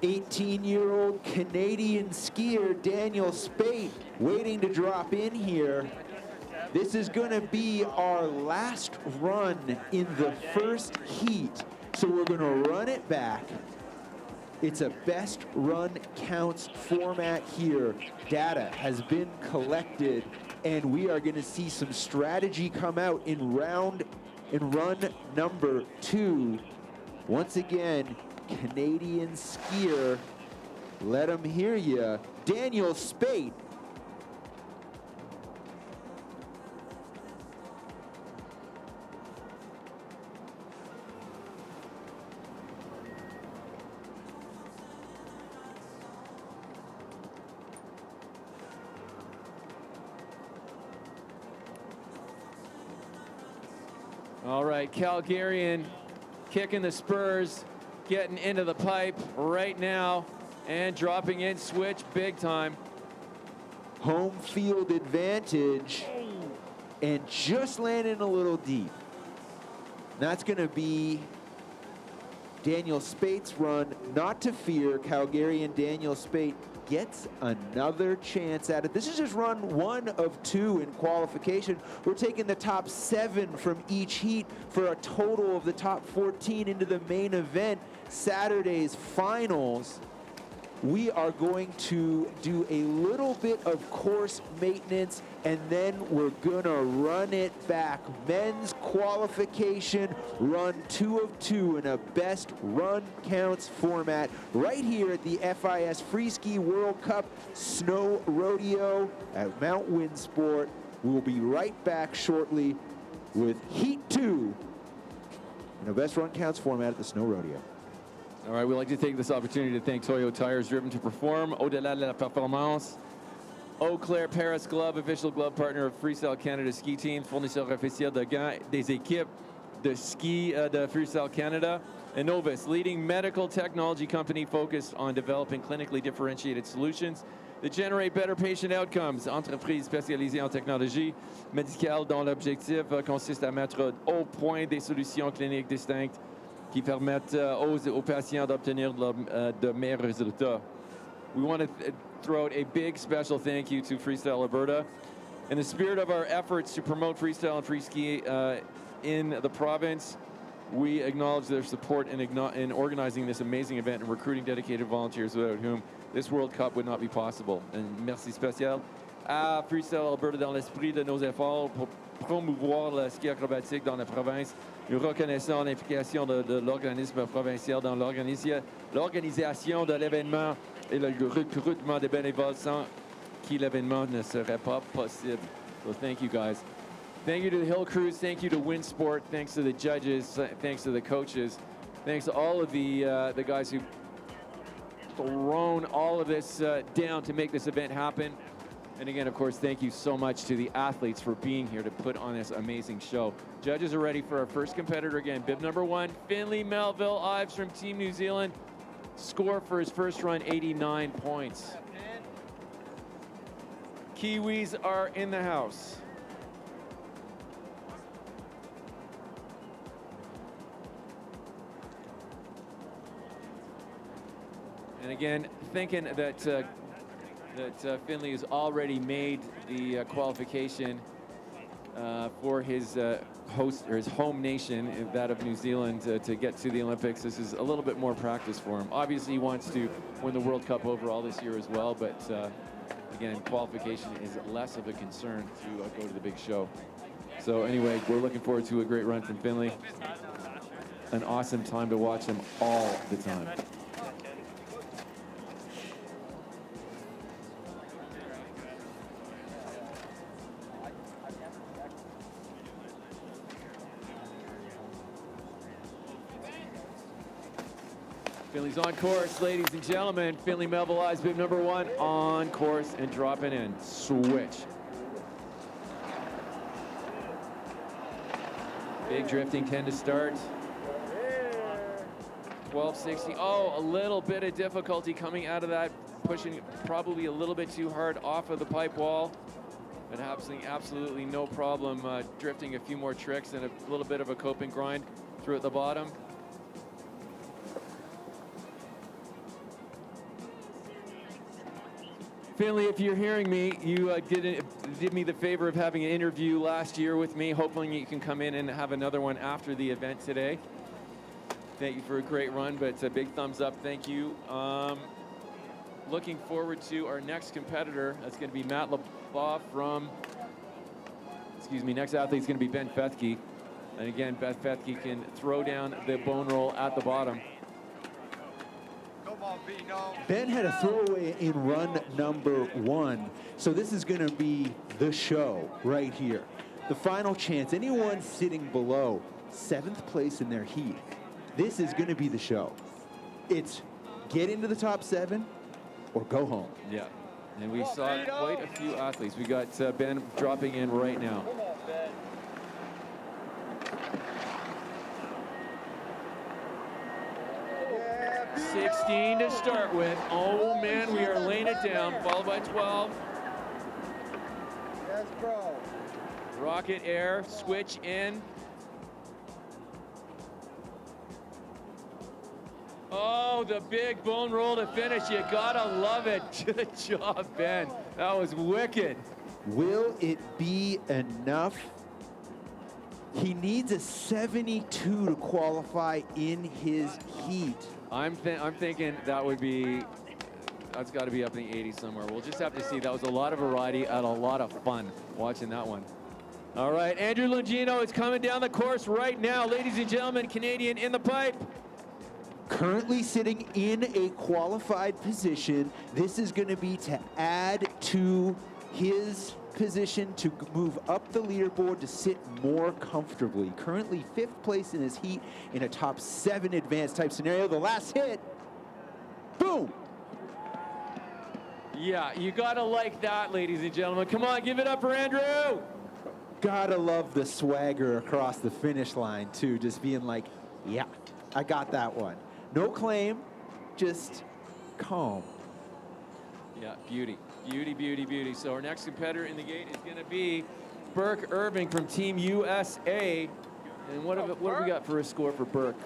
18-year-old Canadian skier Daniel Spate waiting to drop in here. This is going to be our last run in the first heat, so we're going to run it back. It's a best run counts format here. Data has been collected, and we are going to see some strategy come out in run number 2. Once again, Canadian skier, let him hear you, Daniel Spate. All right, Calgarian kicking the spurs, getting into the pipe right now, and dropping in switch big time. Home field advantage, and just landing a little deep. That's going to be Daniel Spate's run. Not to fear, Calgarian Daniel Spate gets another chance at it. This is just run 1 of 2 in qualification. We're taking the top 7 from each heat for a total of the top 14 into the main event, Saturday's finals. We are going to do a little bit of course maintenance, and then we're gonna run it back. Men's qualification, run 2 of 2 in a best run counts format right here at the FIS Free Ski World Cup Snow Rodeo at Mount Windsport. We'll be right back shortly with Heat 2 in a best run counts format at the Snow Rodeo. All right, we'd like to take this opportunity to thank Toyo Tires, driven to perform, au-delà de la performance. Eau Claire Paris Glove, official glove partner of Freestyle Canada Ski Team, fournisseur officiel de gants des équipes de ski de Freestyle Canada. Innovis, leading medical technology company focused on developing clinically differentiated solutions that generate better patient outcomes. Entreprise spécialisée en technologie médicale dont l'objectif consiste à mettre au point des solutions cliniques distinctes qui permettent aux patients d'obtenir de meilleurs résultats. We want to throw out a big special thank you to Freestyle Alberta. In the spirit of our efforts to promote freestyle and free ski in the province, we acknowledge their support in organizing this amazing event and recruiting dedicated volunteers without whom this World Cup would not be possible. And merci spécial à Freestyle Alberta dans l'esprit de nos efforts pour promouvoir le ski acrobatique dans la province. Nous reconnaissons l'implication de l'organisme provincial dans l'organisation de l'événement et le recrutement de bénévoles sans qui l'événement ne serait pas possible. So thank you guys. Thank you to the Hill Crews. Thank you to WinSport. Thanks to the judges. Thanks to the coaches. Thanks to all of the guys who've thrown all of this down to make this event happen. And again, of course, thank you so much to the athletes for being here to put on this amazing show. Judges are ready for our first competitor again. Bib number 1, Finley Melville Ives from Team New Zealand. Score for his first run, 89 points. Kiwis are in the house. And again, thinking that Finley has already made the qualification for his host or his home nation, that of New Zealand, to get to the Olympics. This is a little bit more practice for him. Obviously, he wants to win the World Cup overall this year as well, but again, qualification is less of a concern to go to the big show. So anyway, we're looking forward to a great run from Finley. An awesome time to watch him all the time. Finley's on course, ladies and gentlemen. Finley Melville Ives, bib number 1, on course and dropping in. Switch. Big drifting 10 to start. 1260. Oh, a little bit of difficulty coming out of that, pushing probably a little bit too hard off of the pipe wall. But absolutely no problem drifting a few more tricks and a little bit of a coping grind through at the bottom. Finley, if you're hearing me, you did me the favor of having an interview last year with me. Hopefully you can come in and have another one after the event today. Thank you for a great run, but a big thumbs up. Thank you. Looking forward to our next competitor. That's going to be Matt LeBoff from, next athlete's going to be Ben Fethke. And again, Ben Fethke can throw down the bone roll at the bottom. Ben had a throwaway in run number 1, so this is going to be the show right here. The final chance, anyone sitting below 7th place in their heat, this is going to be the show. It's get into the top 7 or go home. Yeah, and we saw quite a few athletes. We got Ben dropping in right now. 16 to start with. Oh man, we are laying it down, followed by 12. Yes, bro. Rocket air, switch in. Oh, the big bone roll to finish. You gotta love it. Good job, Ben. That was wicked. Will it be enough? He needs a 72 to qualify in his heat. I'm thinking that's got to be up in the 80s somewhere. We'll just have to see. That was a lot of variety and a lot of fun watching that one. All right, Andrew Longino is coming down the course right now. Ladies and gentlemen, Canadian in the pipe. Currently sitting in a qualified position. This is going to be to add to his position to move up the leaderboard to sit more comfortably. Currently 5th place in his heat in a top 7 advanced type scenario. The last hit, boom. Yeah, you gotta like that, ladies and gentlemen. Come on, give it up for Andrew. Gotta love the swagger across the finish line too, just being like, yeah, I got that one. No claim, just calm. Yeah, beauty. Beauty, beauty, beauty. So our next competitor in the gate is going to be Burke Irving from Team USA. And what have we got for a score for Burke?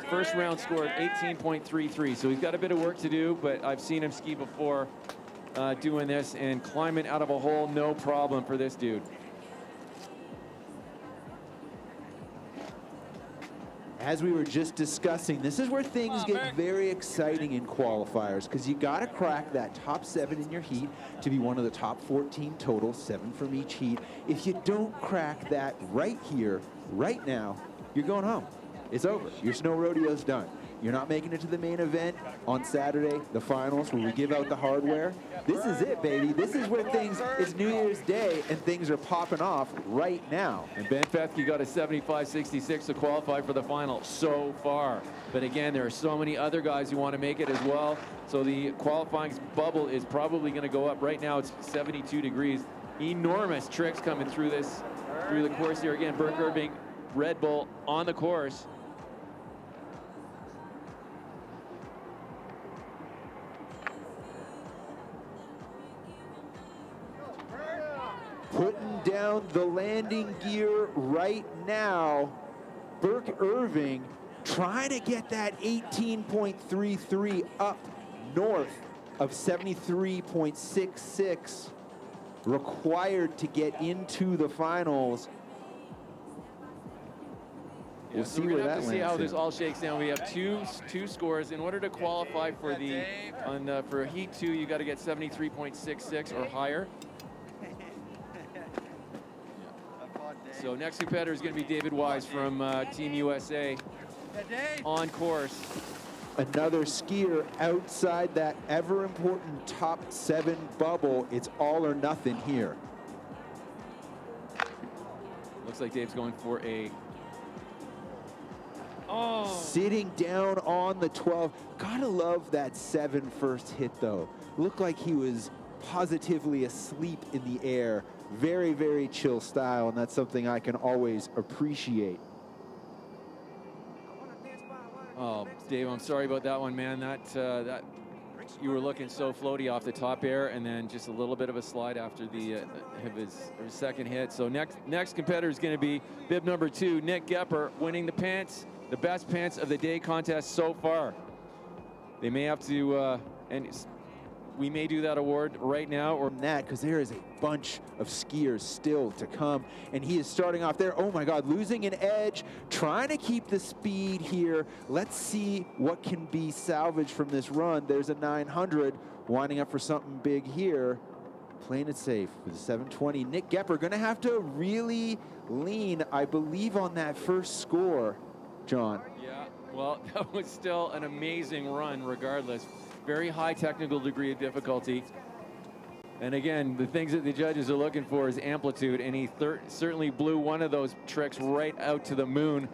First round score of 18.33. So he's got a bit of work to do, but I've seen him ski before doing this, and climbing out of a hole, no problem for this dude. As we were just discussing, this is where things get very exciting in qualifiers, because you got to crack that top 7 in your heat to be one of the top 14 total, 7 from each heat. If you don't crack that right here, right now, you're going home. It's over. Your snow rodeo's done. You're not making it to the main event on Saturday, the finals, where we give out the hardware. This is it, baby. This is where it's New Year's Day, and things are popping off right now. And Ben Fethke got a 75.66 to qualify for the final so far. But again, there are so many other guys who want to make it as well. So the qualifying bubble is probably going to go up. Right now, it's 72 degrees. Enormous tricks coming through the course here. Again, Burke Irving, Red Bull on the course. Putting down the landing gear right now. Burke Irving trying to get that 18.33 up north of 73.66 required to get into the finals. We'll see where that lands. See how this all shakes down. We have two scores. In order to qualify for for Heat 2, you got to get 73.66 or higher. So next competitor is going to be David Wise from Team USA on course. Another skier outside that ever-important top 7 bubble. It's all or nothing here. Looks like Dave's going for a... Sitting down on the 12. Gotta love that 7 first hit, though. Looked like he was positively asleep in the air. Very, very chill style, and that's something I can always appreciate. Oh, Dave, I'm sorry about that one, man. That you were looking so floaty off the top air, and then just a little bit of a slide after his second hit. So next competitor is going to be bib number 2, Nick Gepper, winning the best pants of the day contest so far. They may have to, we may do that award right now, or that, because there is a bunch of skiers still to come, and he is starting off there. Oh my God, losing an edge, trying to keep the speed here. Let's see what can be salvaged from this run. There's a 900, winding up for something big here. Playing it safe with a 720. Nick Gepper going to have to really lean, I believe, on that first score, John. Yeah, well, that was still an amazing run regardless. Very high technical degree of difficulty. And again, the things that the judges are looking for is amplitude, and he certainly blew one of those tricks right out to the moon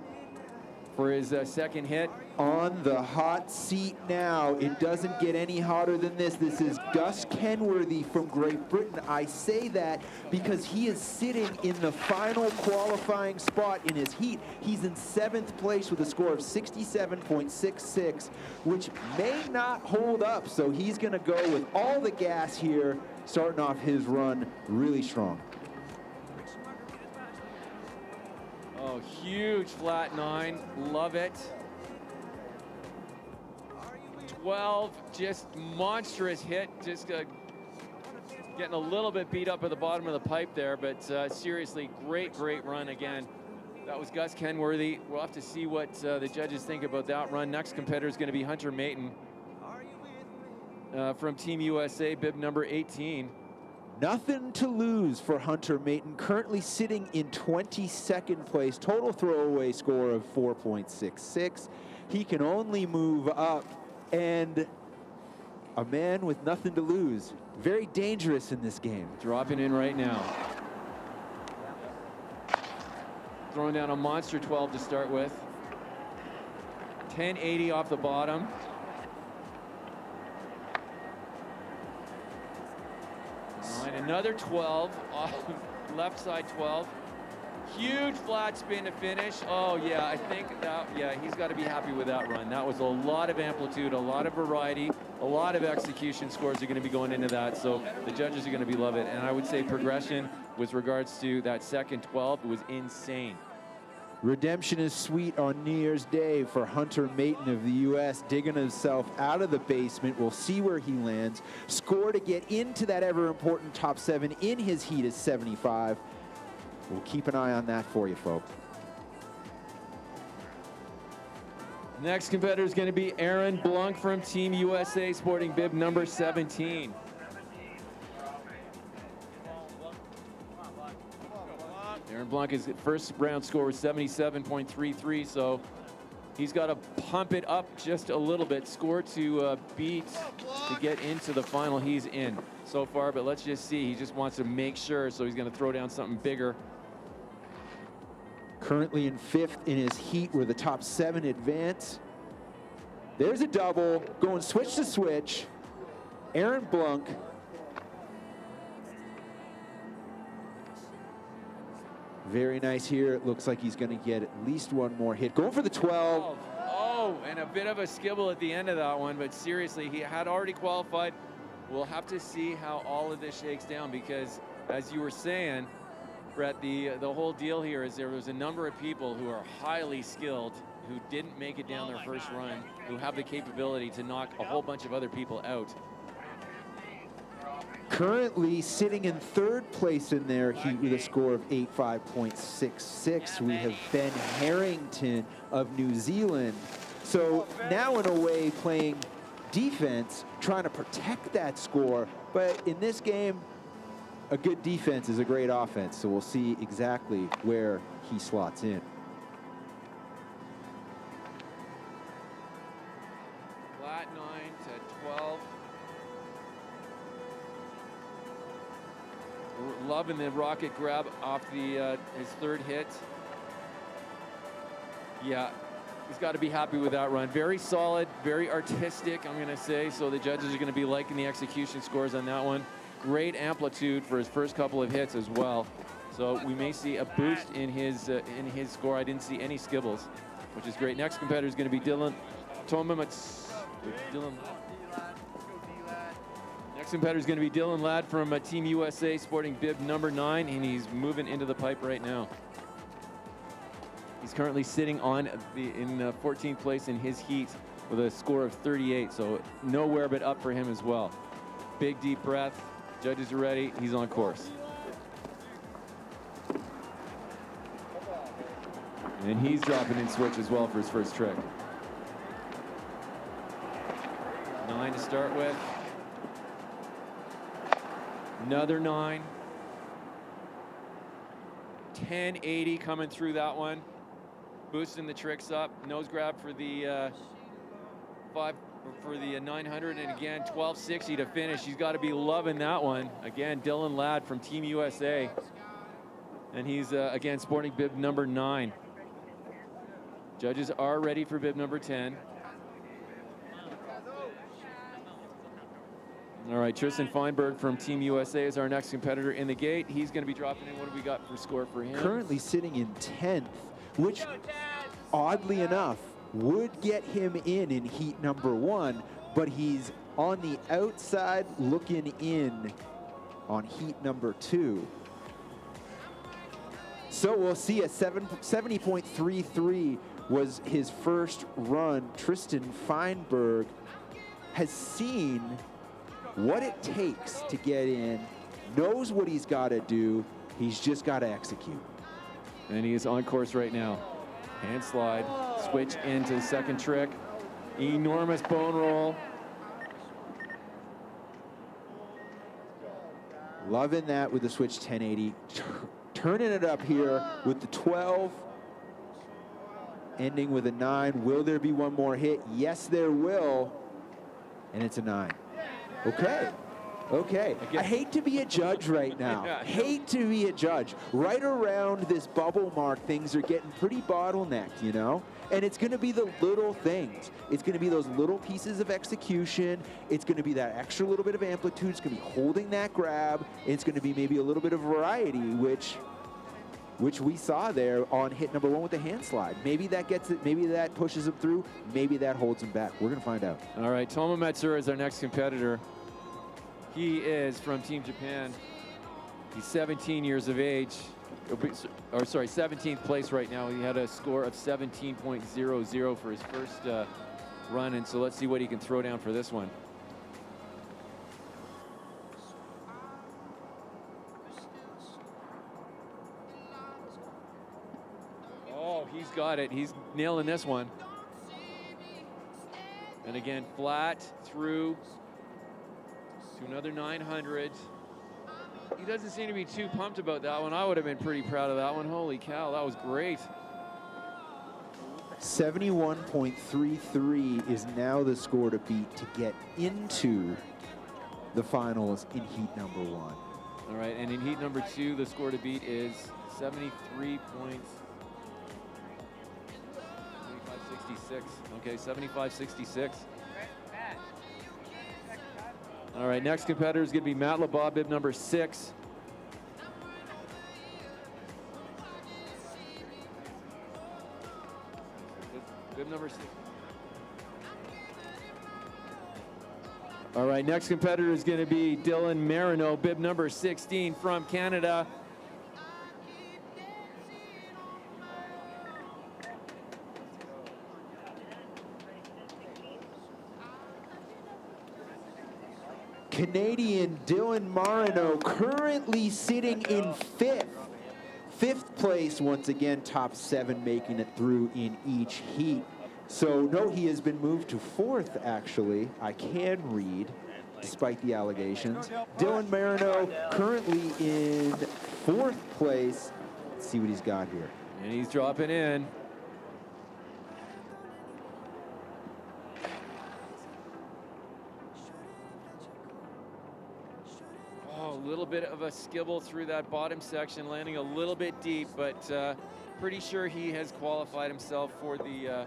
for his second hit. On the hot seat now. It doesn't get any hotter than this. This is Gus Kenworthy from Great Britain. I say that because he is sitting in the final qualifying spot in his heat. He's in 7th place with a score of 67.66, which may not hold up. So he's going to go with all the gas here, starting off his run really strong. Oh, huge flat 9. Love it. 12, just monstrous hit. Just getting a little bit beat up at the bottom of the pipe there, but seriously, great run again. That was Gus Kenworthy. We'll have to see what the judges think about that run. Next competitor is going to be Hunter Mayton from Team USA, bib number 18. Nothing to lose for Hunter Mayton, currently sitting in 22nd place, total throwaway score of 4.66. He can only move up, and a man with nothing to lose. Very dangerous in this game. Dropping in right now. Throwing down a monster 12 to start with. 1080 off the bottom. And another 12 off left side 12. Huge flat spin to finish. Oh yeah, I think that, yeah, he's got to be happy with that run. That was a lot of amplitude, a lot of variety, a lot of execution scores are going to be going into that. So the judges are going to be love it. And I would say progression with regards to that second 12 was insane. Redemption is sweet on New Year's Day for Hunter Maton of the U.S., digging himself out of the basement. We'll see where he lands. Score to get into that ever-important top 7 in his heat is 75. We'll keep an eye on that for you, folks. Next competitor is going to be Aaron Blunk from Team USA, sporting bib number 17. Aaron Blunk, his first round score was 77.33, so he's got to pump it up just a little bit. Score to beat to get into the final. He's in so far, but let's just see. He just wants to make sure, so he's going to throw down something bigger. Currently in 5th in his heat where the top 7 advance. There's a double, going switch to switch. Aaron Blunk. Very nice here. It looks like he's going to get at least one more hit. Going for the 12. Oh, and a bit of a skibble at the end of that one, but seriously, he had already qualified. We'll have to see how all of this shakes down because, as you were saying, Brett, the whole deal here is there was a number of people who are highly skilled who didn't make it down their first run, who have the capability to knock a whole bunch of other people out. Currently sitting in 3rd place in their heat with a score of 85.66. We have Ben Harrington of New Zealand. So now in a way playing defense, trying to protect that score. But in this game, a good defense is a great offense. So we'll see exactly where he slots in. Flat 9 to 12. Loving the rocket grab off the his 3rd hit. Yeah, he's got to be happy with that run. Very solid, very artistic, I'm going to say. So the judges are going to be liking the execution scores on that one. Great amplitude for his first couple of hits as well. So we may see a boost in his score. I didn't see any skibbles, which is great. Next competitor is going to be Dylan Tomamats. Next competitor is going to be Dylan Ladd from Team USA, sporting bib number 9, and he's moving into the pipe right now. He's currently sitting on in 14th place in his heat with a score of 38, so nowhere but up for him as well. Big deep breath. Judges are ready. He's on course. And he's dropping in switch as well for his first trick. 9 to start with. Another 9. 1080 coming through that one. Boosting the tricks up. Nose grab for the 900, and again 1260 to finish. He's got to be loving that one. Again, Dylan Ladd from Team USA, and he's again sporting bib number 9. Judges are ready for bib number 10. All right, Tristan Feinberg from Team USA is our next competitor in the gate. He's going to be dropping in. What do we got for score for him? Currently sitting in 10th, which oddly enough would get him in heat number 1, but he's on the outside looking in on heat number 2. So we'll see a 70.33 was his first run. Tristan Feinberg has seen what it takes to get in, knows what he's got to do. He's just got to execute. And he is on course right now. Hand slide, switch into the second trick. Enormous bone roll. Loving that with the switch 1080. Turning it up here with the 12. Ending with a 9. Will there be one more hit? Yes, there will. And it's a 9. Okay. Okay. I hate to be a judge right now. Yeah, hate to be a judge. Right around this bubble mark, things are getting pretty bottlenecked, you know? And it's going to be the little things. It's going to be those little pieces of execution. It's going to be that extra little bit of amplitude. It's going to be holding that grab. It's going to be maybe a little bit of variety, which we saw there on hit number 1 with the hand slide. Maybe that gets it. Maybe that pushes him through. Maybe that holds him back. We're going to find out. All right, Toma Matsura is our next competitor. He is from Team Japan. He's 17 years of age. or sorry, 17th place right now. He had a score of 17.00 for his first run, and so let's see what he can throw down for this one. Oh, he's got it. He's nailing this one. And again, flat through to another 900. He doesn't seem to be too pumped about that one. I would have been pretty proud of that one. Holy cow, that was great. 71.33 is now the score to beat to get into the finals in heat number 1. All right, and in heat number 2, the score to beat is 73 points. 75.66. Okay, 75.66. All right, next competitor is going to be Matt LeBob, bib number 6. Bib number 6. All right, next competitor is going to be Dylan Marino, bib number 16 from Canada. Canadian Dylan Marino currently sitting in fifth. Fifth place, once again, top 7 making it through in each heat. So, no, he has been moved to 4th, actually. I can read, despite the allegations. Dylan Marino currently in 4th place. Let's see what he's got here. And he's dropping in. A little bit of a skibble through that bottom section, landing a little bit deep, but pretty sure he has qualified himself for the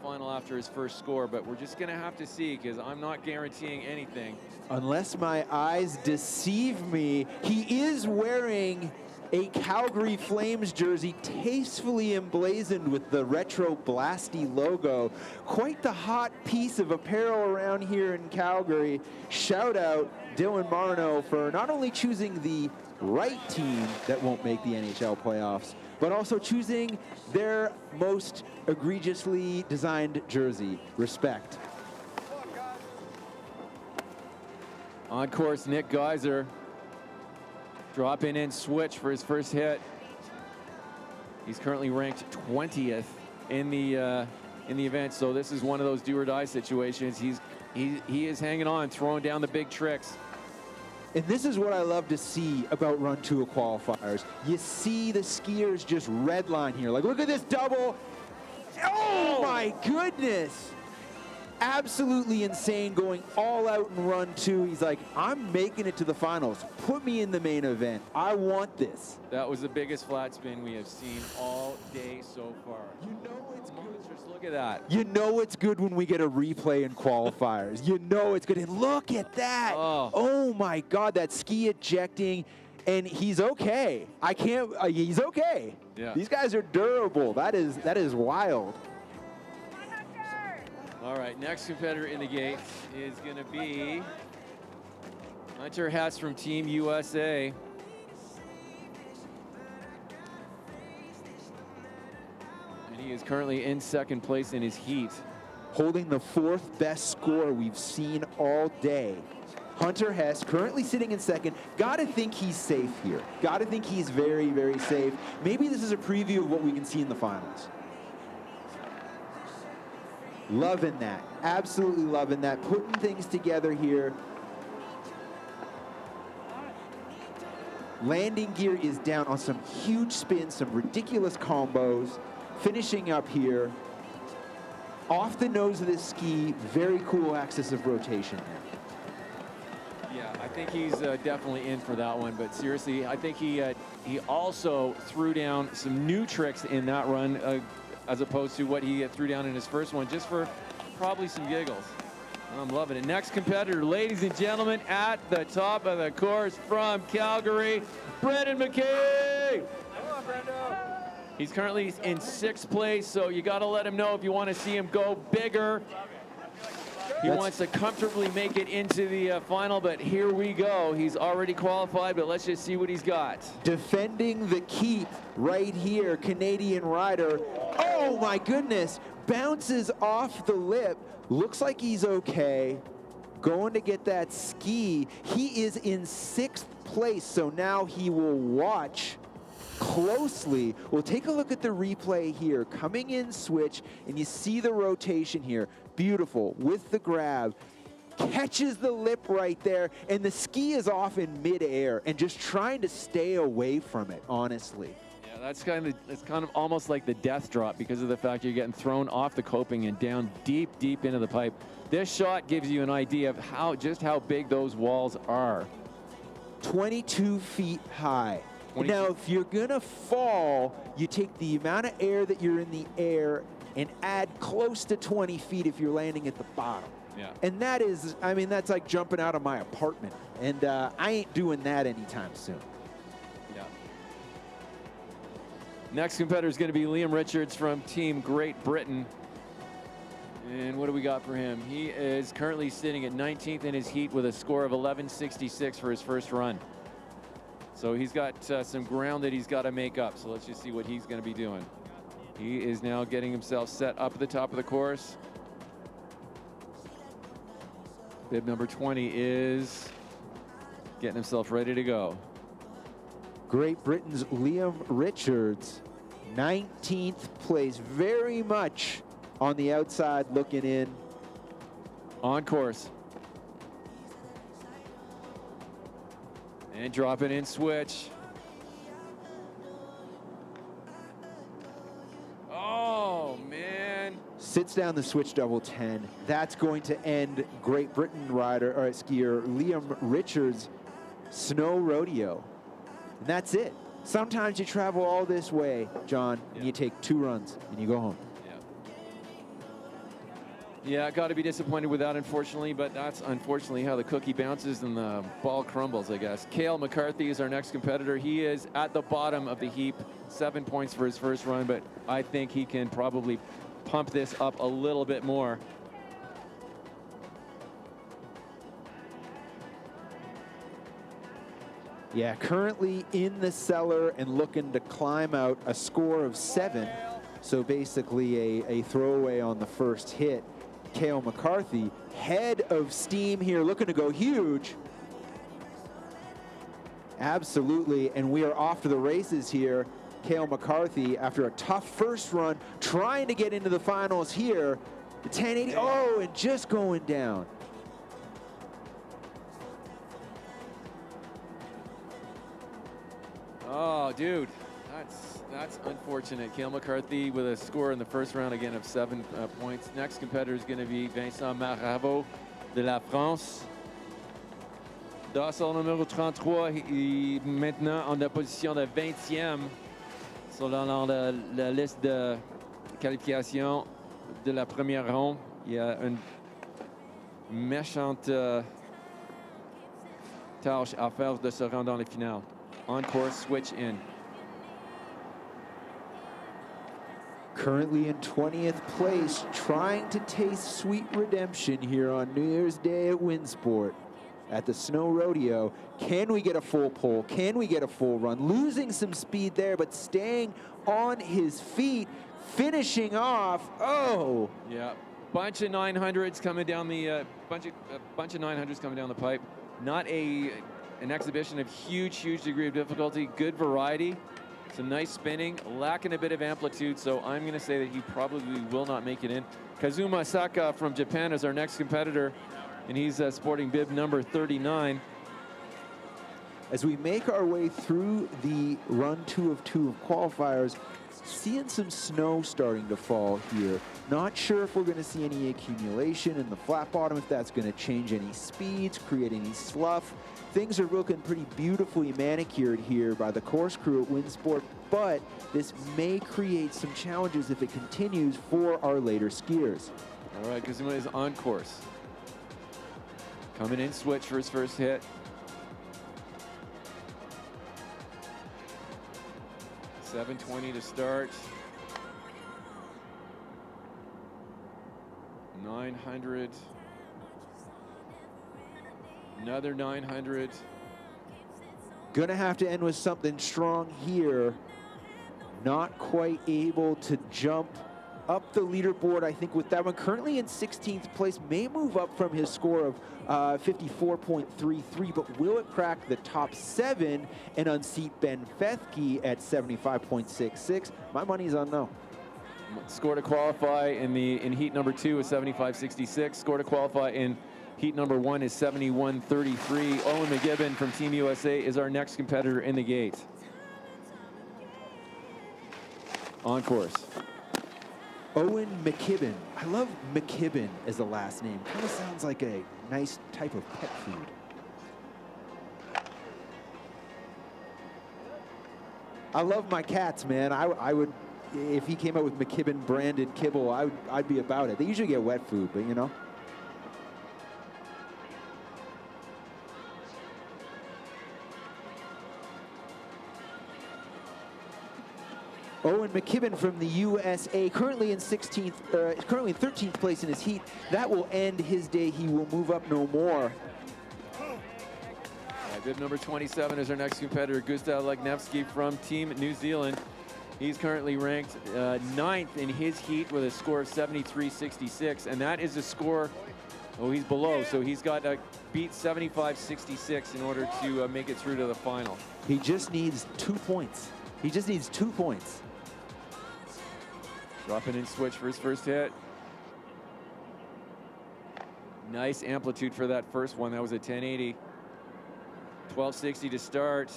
final after his first score. But we're just gonna have to see, because I'm not guaranteeing anything. Unless my eyes deceive me, he is wearing a Calgary Flames jersey tastefully emblazoned with the Retro Blasty logo. Quite the hot piece of apparel around here in Calgary. Shout out Dylan Marino for not only choosing the right team that won't make the NHL playoffs, but also choosing their most egregiously designed jersey. Respect. On course, Nick Geiser. Dropping in switch for his first hit. He's currently ranked 20th in the event, so this is one of those do or die situations. He is hanging on, throwing down the big tricks. And this is what I love to see about Run 2 qualifiers. You see the skiers just redline here. Like, look at this double. Oh my goodness. Absolutely insane, going all out in Run 2. He's like, I'm making it to the finals. Put me in the main event. I want this. That was the biggest flat spin we have seen all day so far. You know it's good. Just look at that. You know it's good when we get a replay in qualifiers. You know it's good. And look at that. Oh my God, that ski ejecting. And he's okay. I can't, he's okay. Yeah. These guys are durable. That is wild. All right, next competitor in the gate is going to be Hunter Hess from Team USA. And he is currently in 2nd place in his heat. Holding the 4th best score we've seen all day. Hunter Hess currently sitting in 2nd. Gotta think he's safe here. Gotta think he's very, very safe. Maybe this is a preview of what we can see in the finals. Loving that. Absolutely loving that. Putting things together here. Landing gear is down on some huge spins, some ridiculous combos. Finishing up here. Off the nose of this ski. Very cool axis of rotation there. Yeah, I think he's definitely in for that one. But seriously, I think he also threw down some new tricks in that run, as opposed to what he threw down in his first one, just for probably some giggles. I'm loving it. Next competitor, ladies and gentlemen, at the top of the course from Calgary, Brendan McKay. Come on, Brendo. He's currently in 6th place, so you got to let him know if you want to see him go bigger. He wants to comfortably make it into the final, but here we go. He's already qualified, but let's just see what he's got. Defending the keep right here, Canadian rider. Oh my goodness, bounces off the lip. Looks like he's okay. Going to get that ski. He is in 6th place, so now he will watch closely. We'll take a look at the replay here. Coming in switch, and you see the rotation here. Beautiful, with the grab. Catches the lip right there, and the ski is off in midair and just trying to stay away from it, honestly. Yeah, it's kind of almost like the death drop because of the fact you're getting thrown off the coping and down deep into the pipe. This shot gives you an idea of just how big those walls are. 22 feet high. 22. Now, if you're gonna fall, you take the amount of air that you're in the air and add close to 20 feet if you're landing at the bottom. Yeah. And that is, I mean, that's like jumping out of my apartment. And I ain't doing that anytime soon. Yeah. Next competitor is going to be Liam Richards from Team Great Britain. And what do we got for him? He is currently sitting at 19th in his heat with a score of 11.66 for his first run. So he's got some ground that he's got to make up. So let's just see what he's going to be doing. He is now getting himself set up at the top of the course. Bib number 20 is getting himself ready to go. Great Britain's Liam Richards, 19th place, very much on the outside looking in. On course. And drop it in switch. Oh, man. Sits down the switch double 10. That's going to end Great Britain rider, or skier Liam Richards' snow rodeo. And that's it. Sometimes you travel all this way, John, and you take 2 runs and you go home. Yeah, got to be disappointed with that, unfortunately, but that's unfortunately how the cookie bounces and the ball crumbles, I guess. Cale McCarthy is our next competitor. He is at the bottom of the heap, 7 points for his first run, but I think he can probably pump this up a little bit more. Yeah, currently in the cellar and looking to climb out, a score of 7. So basically a throwaway on the first hit. Cale McCarthy, head of steam here, looking to go huge. Absolutely, and we are off to the races here. Cale McCarthy, after a tough first run, trying to get into the finals here. The 1080, oh, and just going down. Oh, dude, that's unfortunate. Cale McCarthy with a score in the first round again of 7 points. Next competitor is going to be Vincent Maravo de la France. Dossard numéro 33, il est maintenant en la position de 20e sur la liste de qualification de la première ronde. Il y a une méchante tâche à faire de se rendre dans les finales. On course, switch in. Currently in 20th place, trying to taste sweet redemption here on New Year's Day at Winsport at the Snow Rodeo. Can we get a full pole? Can we get a full run? Losing some speed there, but staying on his feet, finishing off. Oh! Yeah, bunch of 900s coming down the bunch of 900s coming down the pipe. Not an exhibition of huge degree of difficulty. Good variety. Some nice spinning, lacking a bit of amplitude, so I'm going to say that he probably will not make it in. Kazuma Saka from Japan is our next competitor, and he's sporting bib number 39. As we make our way through the run 2 of 2 of qualifiers, seeing some snow starting to fall here. Not sure if we're going to see any accumulation in the flat bottom, if that's going to change any speeds, create any slough. Things are looking pretty beautifully manicured here by the course crew at Winsport, but this may create some challenges if it continues for our later skiers. All right, Kazuma is on course. Coming in switch for his first hit. .720 to start. 900. Another 900. Gonna have to end with something strong here. Not quite able to jump up the leaderboard, I think, with that one. Currently in 16th place, may move up from his score of 54.33, but will it crack the top 7 and unseat Ben Fethke at 75.66? My money's on no. Score to qualify in heat number 2 is 75.66. Score to qualify in heat number 1 is 71.33. Owen McGibbon from Team USA is our next competitor in the gate. On course. Owen McKibben. I love McKibben as a last name. Kind of sounds like a nice type of pet food. I love my cats, man. I would, if he came out with McKibben branded kibble, I'd be about it. They usually get wet food, but you know. Owen McKibben from the USA, currently in 13th place in his heat. That will end his day. He will move up no more. Bib number 27 is our next competitor, Gustav Legnevsky from Team New Zealand. He's currently ranked 9th in his heat with a score of 73.66, and that is a score, oh, he's below, so he's got to beat 75.66 in order to make it through to the final. He just needs 2 points. He just needs 2 points. Dropping in switch for his first hit. Nice amplitude for that first one. That was a 1080. 1260 to start.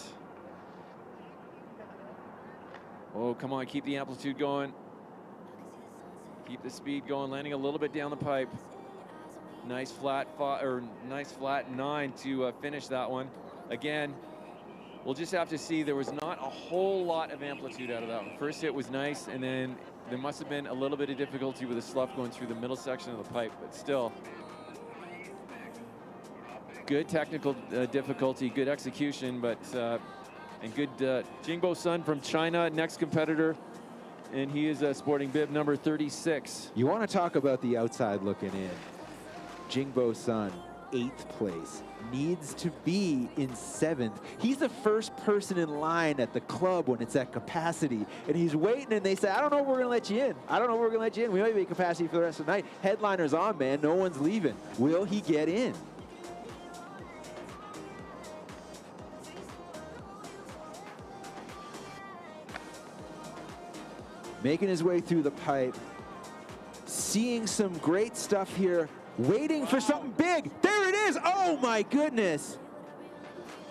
Oh, come on, keep the amplitude going. Keep the speed going, landing a little bit down the pipe. Nice flat 9 to finish that one. Again, we'll just have to see. There was not a whole lot of amplitude out of that one. First hit was nice, and then there must have been a little bit of difficulty with the slough going through the middle section of the pipe, but still. Good technical difficulty, good execution, but and good Jingbo Sun from China, next competitor, and he is sporting bib number 36. You want to talk about the outside looking in. Jingbo Sun, 8th place, needs to be in 7th. He's the first person in line at the club when it's at capacity, and he's waiting, and they say, I don't know if we're going to let you in. I don't know if we're going to let you in. We might be at capacity for the rest of the night. Headliner's on, man. No one's leaving. Will he get in? Making his way through the pipe, seeing some great stuff here, waiting for something big. There it is. Oh my goodness.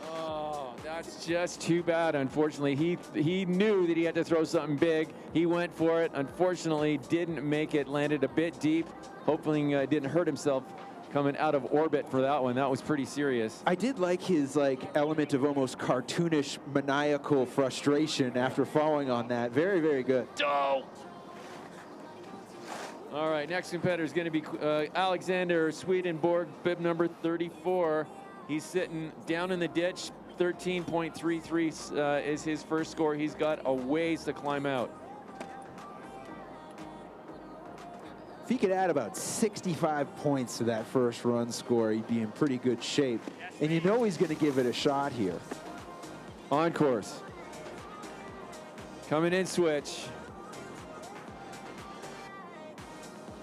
Oh, that's just too bad. Unfortunately, he knew that he had to throw something big. He went for it. Unfortunately, didn't make it. Landed a bit deep. Hopefully, didn't hurt himself coming out of orbit for that one. That was pretty serious. I did like his element of almost cartoonish maniacal frustration after falling on that. Very, very good. Oh! All right, next competitor is going to be Alexander Swedenborg, bib number 34. He's sitting down in the ditch. 13.33 is his first score. He's got a ways to climb out. If he could add about 65 points to that first run score, he'd be in pretty good shape. And you know he's going to give it a shot here. On course. Coming in switch.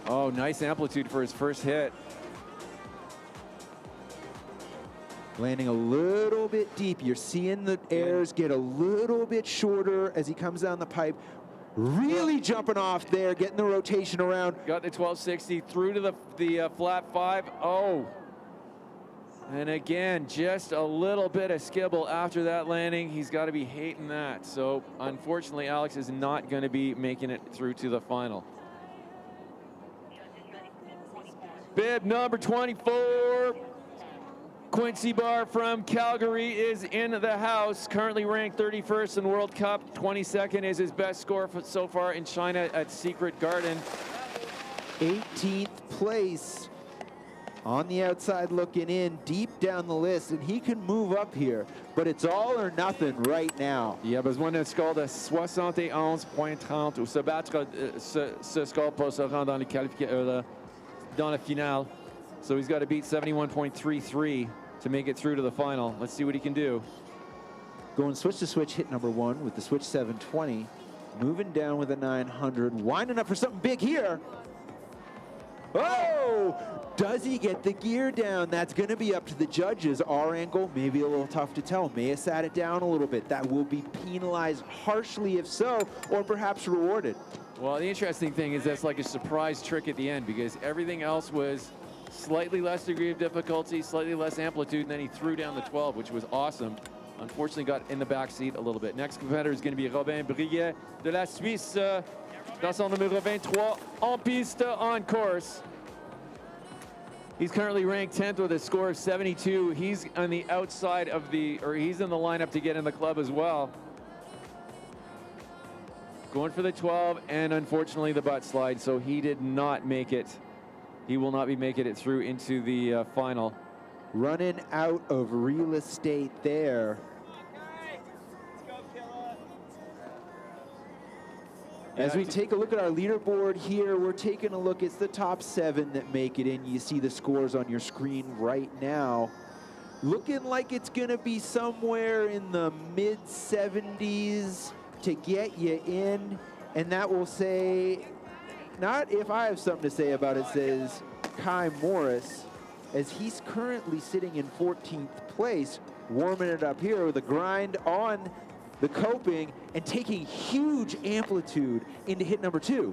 Oh, nice amplitude for his first hit. Landing a little bit deep. You're seeing the airs get a little bit shorter as he comes down the pipe. Really jumping off there, getting the rotation around. Got the 1260 through to the flat 5. Oh. And again, just a little bit of skibble after that landing. He's got to be hating that. So unfortunately, Alex is not going to be making it through to the final. Bib number 24. Quincy Barr from Calgary is in the house, currently ranked 31st in World Cup. 22nd is his best score so far in China at Secret Garden. 18th place on the outside looking in, deep down the list, and he can move up here, but it's all or nothing right now. Il a besoin d'un score de 71.30 ou se battre ce score pour se rendre dans la finale. So he's got to beat 71.33 to make it through to the final. Let's see what he can do. Going switch to switch, hit number 1 with the switch 720. Moving down with a 900, winding up for something big here. Oh! Does he get the gear down? That's going to be up to the judges. Our angle, maybe a little tough to tell. May have sat it down a little bit. That will be penalized harshly if so, or perhaps rewarded. Well, the interesting thing is that's like a surprise trick at the end, because everything else was slightly less degree of difficulty, slightly less amplitude, and then he threw down the 12, which was awesome. Unfortunately, got in the back seat a little bit. Next competitor is going to be Robin Briguet de la Suisse, dans son numéro 23, en piste, on course. He's currently ranked 10th with a score of 72. He's on the outside of he's in the lineup to get in the club as well. Going for the 12, and unfortunately the butt slide, so he did not make it. He will not be making it through into the final. Running out of real estate there. As we take a look at our leaderboard here, we're taking a look. It's the top 7 that make it in. You see the scores on your screen right now. Looking like it's going to be somewhere in the mid-70s to get you in. And that will say, not if I have something to say about it, says Kai Morris, as he's currently sitting in 14th place, warming it up here with a grind on the coping and taking huge amplitude into hit number 2.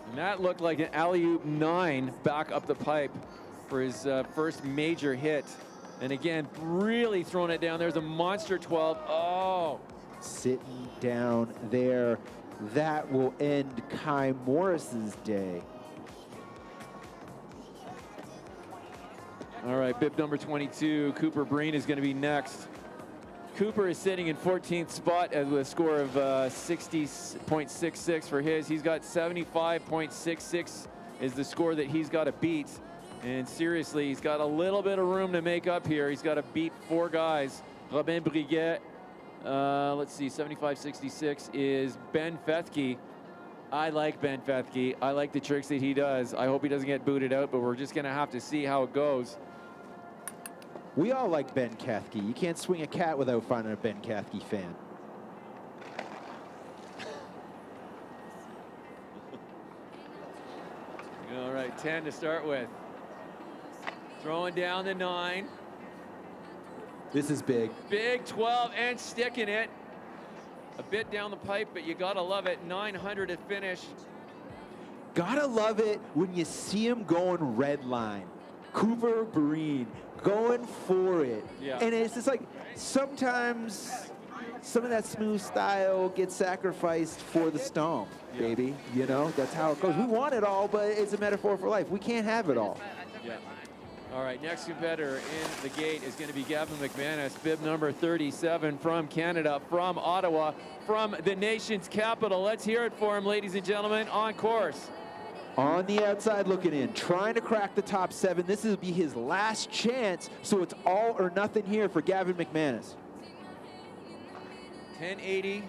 And that looked like an alley-oop 9 back up the pipe for his first major hit. And again, really throwing it down. There's a monster 12. Oh. Sitting down there. That will end Kai Morris's day. All right, bib number 22, Cooper Breen is going to be next. Cooper is sitting in 14th spot with a score of 60.66 for his. He's got 75.66 is the score that he's got to beat. And seriously, he's got a little bit of room to make up here. He's got to beat 4 guys. Robin Briguet, let's see, 75.66 is Ben Fethke. I like Ben Fethke. I like the tricks that he does. I hope he doesn't get booted out, but we're just going to have to see how it goes. We all like Ben Kathke. You can't swing a cat without finding a Ben Kathke fan. All right, 10 to start with. Throwing down the 9. This is big. Big 12 and sticking it. A bit down the pipe, but you gotta love it. 900 to finish. Gotta love it when you see him going red line. Cooper Breen going for it. Yeah. And it's just like, sometimes some of that smooth style gets sacrificed for the stomp, baby. You know, that's how it goes. We want it all, but it's a metaphor for life. We can't have it all. Yeah. All right, next competitor in the gate is going to be Gavin McManus, bib number 37 from Canada, from Ottawa, from the nation's capital. Let's hear it for him, ladies and gentlemen, on course. On the outside looking in, trying to crack the top 7. This will be his last chance, so it's all or nothing here for Gavin McManus. 1080,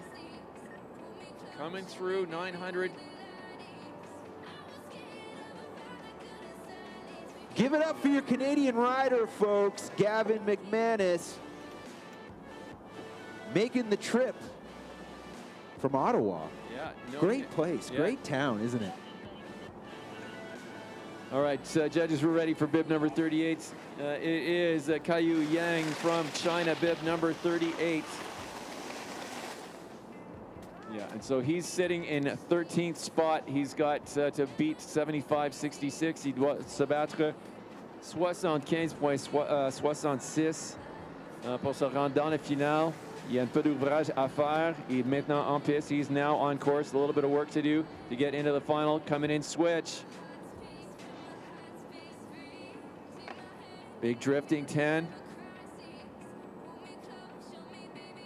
coming through, 900. Give it up for your Canadian rider, folks. Gavin McManus making the trip from Ottawa. Yeah, Great place, great town, isn't it? All right, judges, we're ready for bib number 38. It is Kaiyu Yang from China, bib number 38. Yeah, and so he's sitting in 13th spot. He's got to beat 75.66. Il doit se battre 75.66 pour se rendre dans la finale. Il y a un peu d'ouvrage à faire. Il est maintenant en piste. He's now on course. A little bit of work to do to get into the final. Coming in switch. Big drifting 10.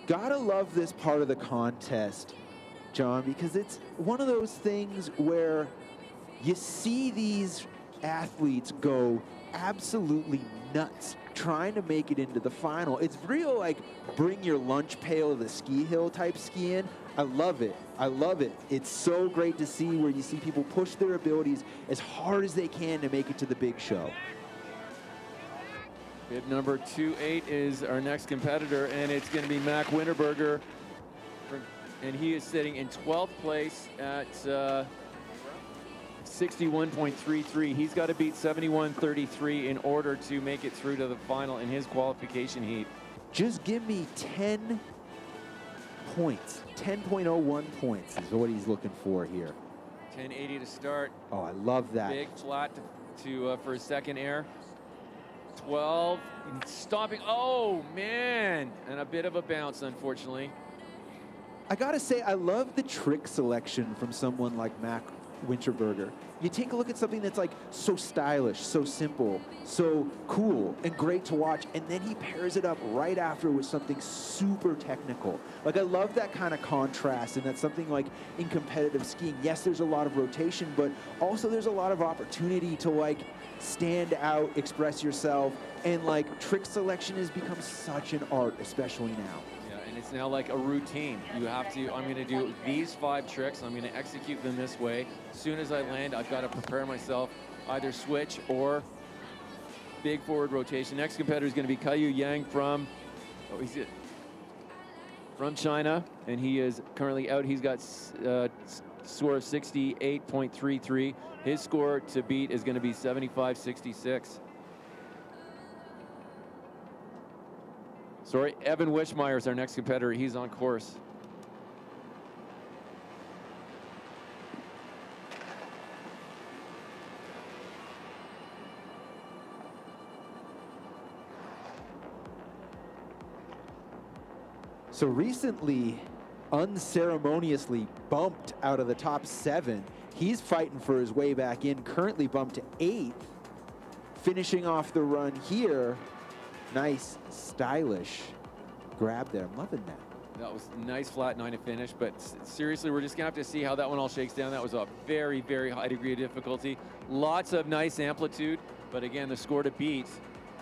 Gotta love this part of the contest, John, because it's one of those things where you see these athletes go absolutely nuts trying to make it into the final. It's real like bring your lunch pail to the ski hill type skiing. I love it. I love it. It's so great to see where you see people push their abilities as hard as they can to make it to the big show. Bib number 28 is our next competitor, and it's going to be Mac Winterberger. And he is sitting in 12th place at 61.33. He's got to beat 71.33 in order to make it through to the final in his qualification heat. Just give me 10 points. 10.01 points is what he's looking for here. 1080 to start. Oh, I love that. Big flat to for his second air. 12, stopping. Oh, man. And a bit of a bounce, unfortunately. I gotta say, I love the trick selection from someone like Mac Winterberger. You take a look at something that's like so stylish, so simple, so cool, and great to watch, and then he pairs it up right after with something super technical. Like, I love that kind of contrast, and that's something like in competitive skiing. Yes, there's a lot of rotation, but also there's a lot of opportunity to like stand out, express yourself, and like trick selection has become such an art, especially now. And it's now like a routine. You have to, I'm going to do these 5 tricks. I'm going to execute them this way. As soon as I land, I've got to prepare myself, either switch or big forward rotation. Next competitor is going to be Kaiyu Yang from, from China, and he is currently out. He's got score of 68.33. His score to beat is going to be 75.66. Sorry, Evan Wishmeyer is our next competitor. He's on course. So recently, unceremoniously bumped out of the top 7. He's fighting for his way back in, currently bumped to 8th. Finishing off the run here. Nice, stylish grab there. I'm loving that. That was a nice flat 9 to finish, but seriously, we're just going to have to see how that one all shakes down. That was a very, very high degree of difficulty. Lots of nice amplitude, but again, the score to beat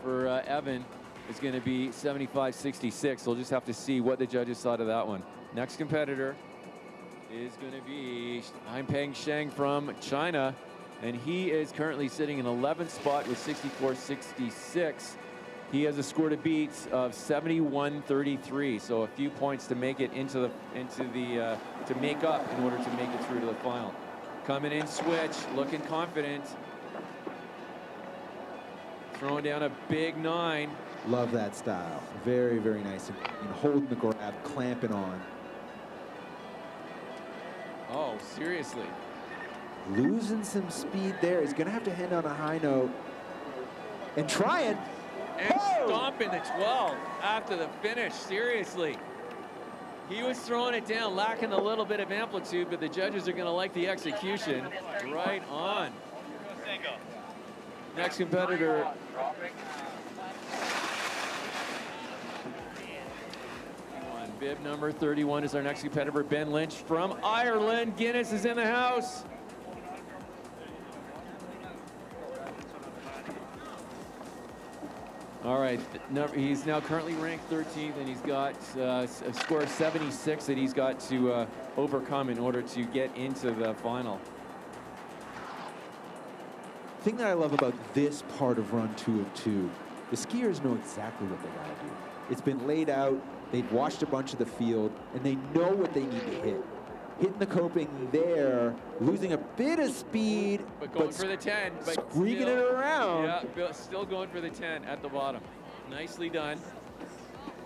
for Evan is going to be 75.66. So we'll just have to see what the judges thought of that one. Next competitor is going to be Hanpeng Sheng from China, and he is currently sitting in 11th spot with 64.66. He has a score to beat of 71.33, so a few points to make it to make up in order to make it through to the final. Coming in switch, looking confident. Throwing down a big 9. Love that style. Very, very nice. And holding the grab, clamping on. Oh, seriously. Losing some speed there. He's going to have to hand on a high note. And trying. And stomping the 12 after the finish, seriously. He was throwing it down, lacking a little bit of amplitude, but the judges are going to like the execution. Right on. Next competitor. Bib number 31 is our next competitor, Ben Lynch from Ireland. Guinness is in the house. All right, he's now currently ranked 13th, and he's got a score of 76 that he's got to overcome in order to get into the final. The thing that I love about this part of run 2 of 2, the skiers know exactly what they got to do. It's been laid out, they've watched a bunch of the field, and they know what they need to hit. Hitting the coping there, losing a bit of speed, but going for the 10, but squeaking it around. Yeah, still going for the 10 at the bottom. Nicely done.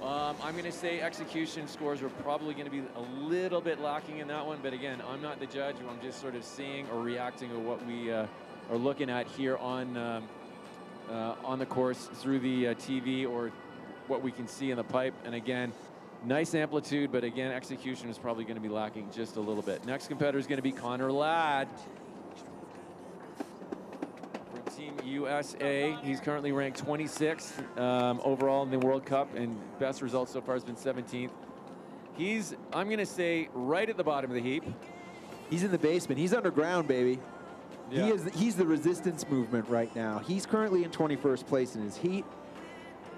I'm going to say execution scores are probably going to be a little bit lacking in that one, but again, I'm not the judge. I'm just sort of seeing or reacting to what we are looking at here on the course through the TV or what we can see in the pipe. And again, nice amplitude, but again, execution is probably going to be lacking just a little bit. Next competitor is going to be Connor Ladd from Team USA. He's currently ranked 26th overall in the World Cup, and best result so far has been 17th. He's, I'm going to say, right at the bottom of the heap. He's in the basement. He's underground, baby. Yeah. He's the resistance movement right now. He's currently in 21st place in his heat,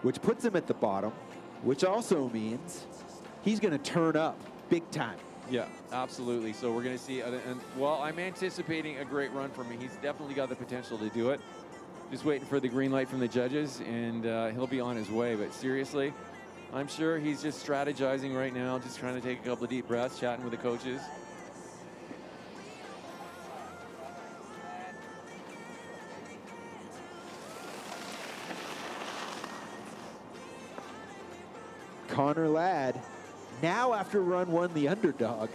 which puts him at the bottom, which also means he's going to turn up big time. Yeah, absolutely. So we're going to see, and well, I'm anticipating a great run from him. He's definitely got the potential to do it. Just waiting for the green light from the judges, and he'll be on his way. But seriously, I'm sure he's just strategizing right now, just trying to take a couple of deep breaths, chatting with the coaches. Connor Ladd, now after run one, the underdog,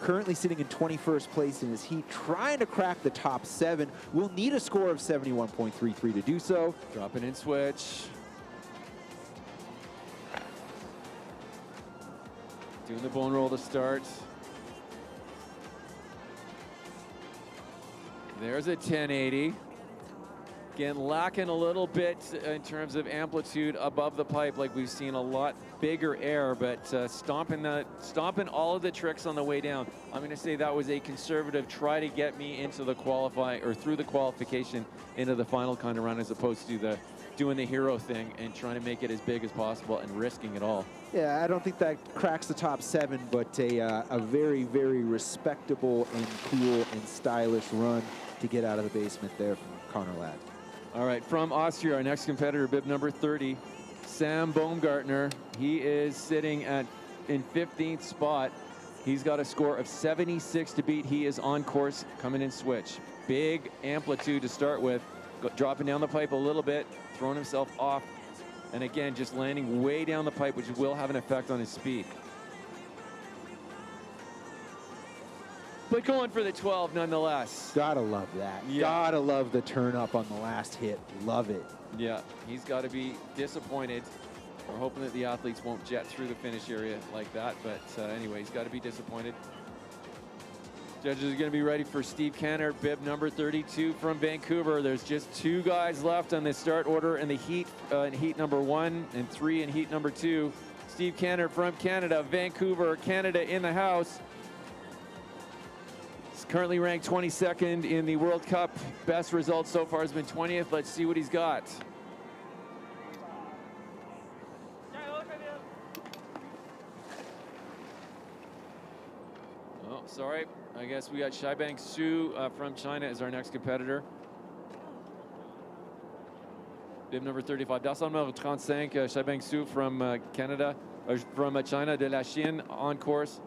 currently sitting in 21st place in his heat, trying to crack the top 7. Will need a score of 71.33 to do so. Dropping in switch. Doing the bone roll to start. There's a 1080. Again, lacking a little bit in terms of amplitude above the pipe, like we've seen a lot bigger air, but stomping all of the tricks on the way down. I'm going to say that was a conservative try to get me into the through the qualification into the final kind of run, as opposed to doing the hero thing and trying to make it as big as possible and risking it all. Yeah, I don't think that cracks the top 7, but a very, very respectable and cool and stylish run to get out of the basement there from Connor Ladd. All right, from Austria, our next competitor, bib number 30, Sam Baumgartner. He is sitting in 15th spot. He's got a score of 76 to beat. He is on course, coming in switch. Big amplitude to start with, dropping down the pipe a little bit, throwing himself off, and again, just landing way down the pipe, which will have an effect on his speed. But going for the 12 nonetheless. Gotta love that. Yeah. Gotta love the turn up on the last hit. Love it. Yeah, he's got to be disappointed. We're hoping that the athletes won't jet through the finish area like that, but anyway, he's got to be disappointed. Judges are going to be ready for Steve Canner, bib number 32 from Vancouver. There's just 2 guys left on the start order in the heat, in heat number 1 and 3 in heat number 2. Steve Canner from Canada, Vancouver, Canada in the house. He's currently ranked 22nd in the World Cup. Best result so far has been 20th. Let's see what he's got. Oh, sorry. I guess we got Shaibang Su from China as our next competitor. Bib number 35. Dassan numéro 35, Shaibang Su from Canada, from China, de la Chine, on course.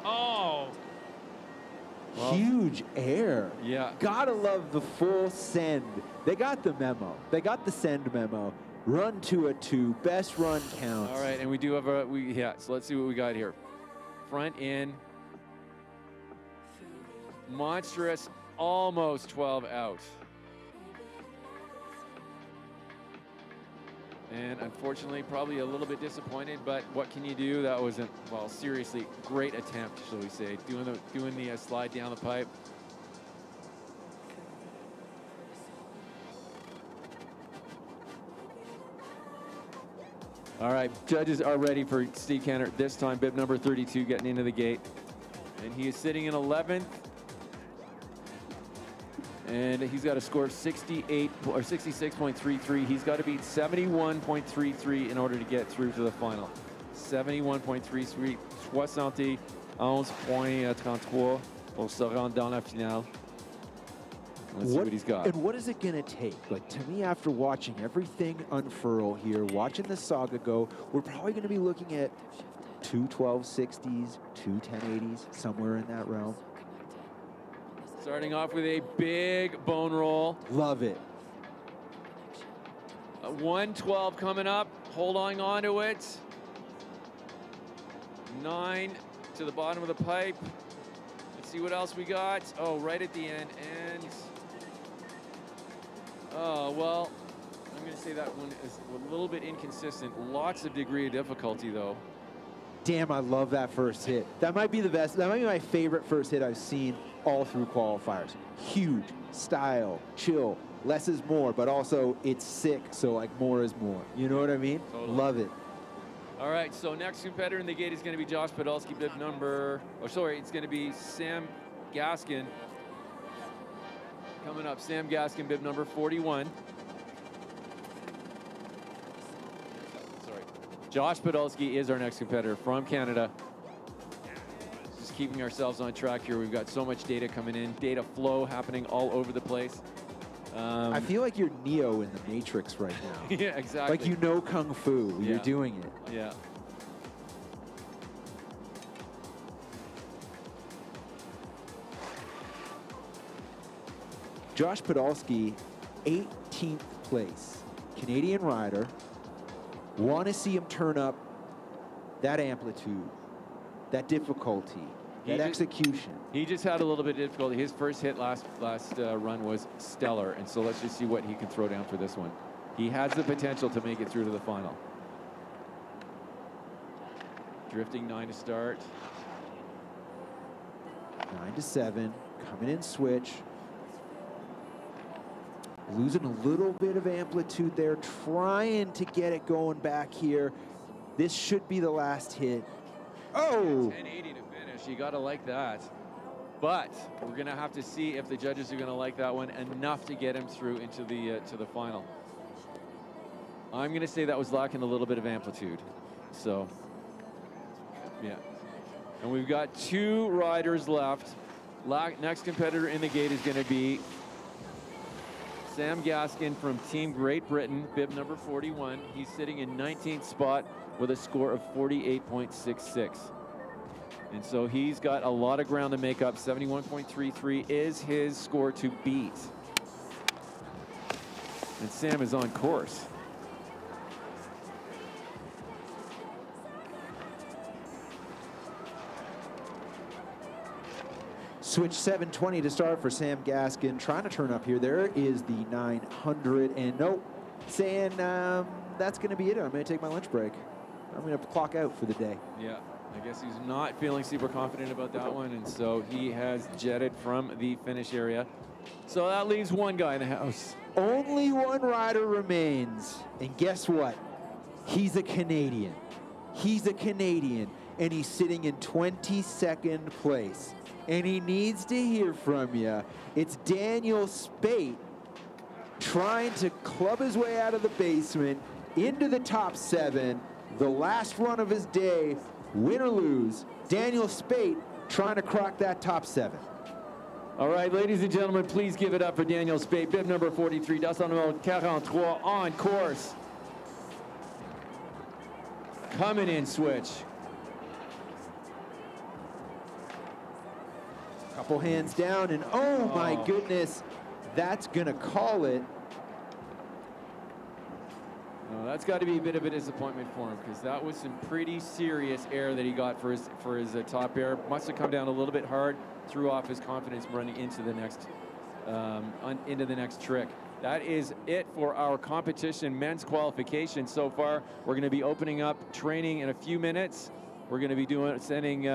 Oh. Well, huge air. Yeah. Gotta love the full send. They got the memo. They got the send memo. Run to a 2. Best run counts. All right, and we do have so let's see what we got here. Front in. Monstrous, almost 12 out. And unfortunately, probably a little bit disappointed, but what can you do? That wasn't, well, seriously, great attempt, shall we say. Doing the slide down the pipe. All right, judges are ready for Steve Canner. This time, bib number 32 getting into the gate. And he is sitting in 11th. And he's got a score of 68 or 66.33. He's got to beat 71.33 in order to get through to the final. 71.33, 71.33 pour se rendre dans la finale. Let's see what he's got. And what is it going to take? Like, to me, after watching everything unfurl here, watching the saga go, we're probably going to be looking at 2 1260s, 2 1080s, somewhere in that realm. Starting off with a big bone roll. Love it. 112 coming up, holding on to it. 9 to the bottom of the pipe. Let's see what else we got. Oh, right at the end. And, oh, well, I'm going to say that one is a little bit inconsistent. Lots of degree of difficulty, though. Damn, I love that first hit. That might be the best. That might be my favorite first hit I've seen all through qualifiers. Huge, style, chill, less is more, but also it's sick, so like more is more. You know what I mean? Totally. Love it. All right, so next competitor in the gate is going to be Josh Podolsky, bib number, it's going to be Sam Gaskin. Coming up, Sam Gaskin, bib number 41. Sorry. Josh Podolsky is our next competitor from Canada. Just keeping ourselves on track here. We've got so much data coming in, data flow happening all over the place. I feel like you're Neo in the Matrix right now. Yeah, exactly. Like you know Kung Fu. You're Yeah. doing it. Yeah. Josh Podolsky, 18th place. Canadian rider. Want to see him turn up that amplitude, that difficulty, that execution. He just had a little bit of difficulty. His first hit last run was stellar, and so let's just see what he can throw down for this one. He has the potential to make it through to the final. Drifting 9 to start. 9 to 7, coming in switch. Losing a little bit of amplitude there, trying to get it going back here. This should be the last hit. Oh! 1080 to finish. You got to like that. But we're going to have to see if the judges are going to like that one enough to get him through into the to the final. I'm going to say that was lacking a little bit of amplitude. So, yeah. And we've got 2 riders left. Next competitor in the gate is going to be Sam Gaskin from Team Great Britain, bib number 41. He's sitting in 19th spot with a score of 48.66. And so he's got a lot of ground to make up. 71.33 is his score to beat. And Sam is on course. Switch 720 to start for Sam Gaskin. Trying to turn up here. There is the 900. And nope, saying that's going to be it. I'm going to take my lunch break. I'm going to clock out for the day. Yeah, I guess he's not feeling super confident about that one. And so he has jetted from the finish area. So that leaves one guy in the house. Only one rider remains. And guess what? He's a Canadian. He's a Canadian. And he's sitting in 22nd place. And he needs to hear from you. It's Daniel Spate trying to club his way out of the basement into the top 7. The last run of his day, win or lose. Daniel Spate trying to crack that top 7. All right, ladies and gentlemen, please give it up for Daniel Spate, bib number 43, descend number 43 on course. Coming in switch. Couple hands down, and oh my goodness, that's gonna call it. No, that's got to be a bit of a disappointment for him, because that was some pretty serious air that he got for his top air. Must have come down a little bit hard, threw off his confidence running into the next trick. That is it for our competition men's qualification so far. We're going to be opening up training in a few minutes. We're going to be sending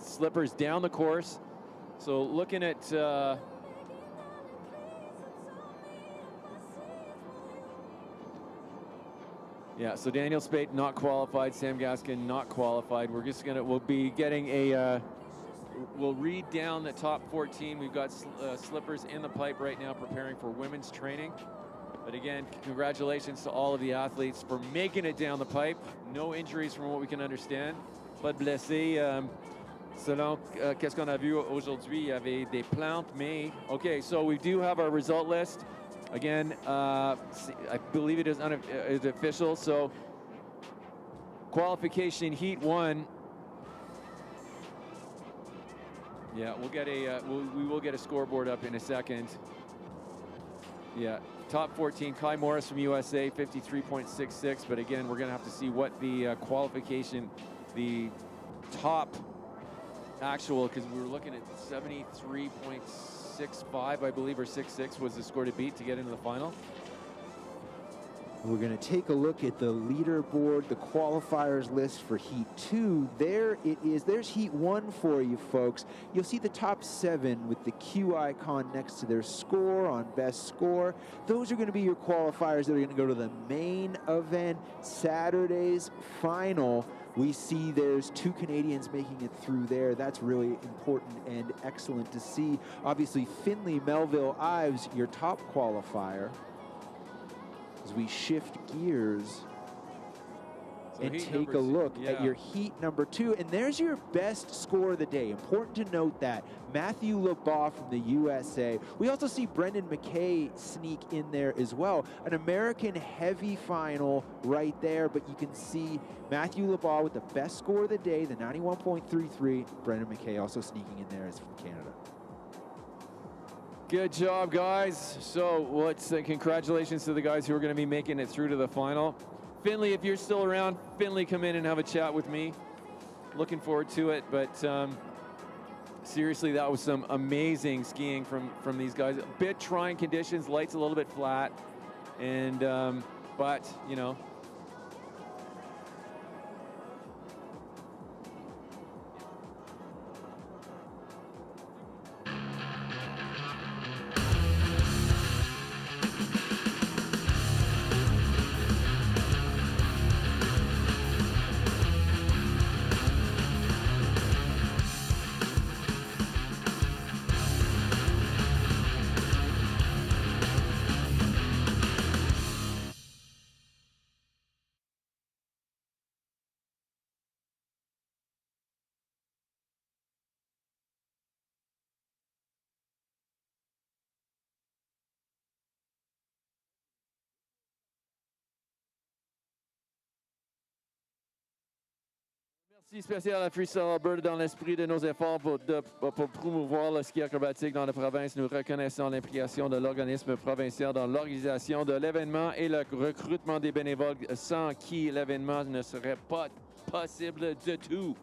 slippers down the course. So looking at yeah, so Daniel Spate not qualified, Sam Gaskin not qualified. We'll be getting a we'll read down the top 14. We've got slippers in the pipe right now preparing for women's training. But again, congratulations to all of the athletes for making it down the pipe. No injuries from what we can understand. Pas de blessés. Selon qu'est-ce qu'on a vu aujourd'hui, il y avait des plantes, mais okay, so we do have our result list. Again, I believe it is official. So qualification heat 1. Yeah, we'll get we will get a scoreboard up in a second. Yeah, top 14, Kai Morris from USA, 53.66. But again, we're going to have to see what the qualification, the top actual, because we were looking at 73.65, I believe, or 66 was the score to beat to get into the final. We're going to take a look at the leaderboard, the qualifiers list for Heat 2. There it is. There's Heat 1 for you, folks. You'll see the top 7 with the Q icon next to their score on best score. Those are going to be your qualifiers that are going to go to the main event, Saturday's final. We see there's 2 Canadians making it through there. That's really important and excellent to see. Obviously, Finley Melville Ives, your top qualifier. As we shift gears and heat take number a two, look yeah. at your heat number 2. And there's your best score of the day. Important to note that. Matthew Labaugh from the USA. We also see Brendan McKay sneak in there as well. An American heavy final right there, but you can see Matthew Labaugh with the best score of the day, the 91.33. Brendan McKay also sneaking in there as from Canada. Good job, guys. So let's congratulations to the guys who are going to be making it through to the final. Finley, if you're still around, Finley, come in and have a chat with me. Looking forward to it, but seriously, that was some amazing skiing from these guys. A bit trying conditions, lights a little bit flat, and but you know. Merci spécial à Freestyle Alberta dans l'esprit de nos efforts pour promouvoir le ski acrobatique dans la province. Nous reconnaissons l'implication de l'organisme provincial dans l'organisation de l'événement et le recrutement des bénévoles sans qui l'événement ne serait pas possible du tout.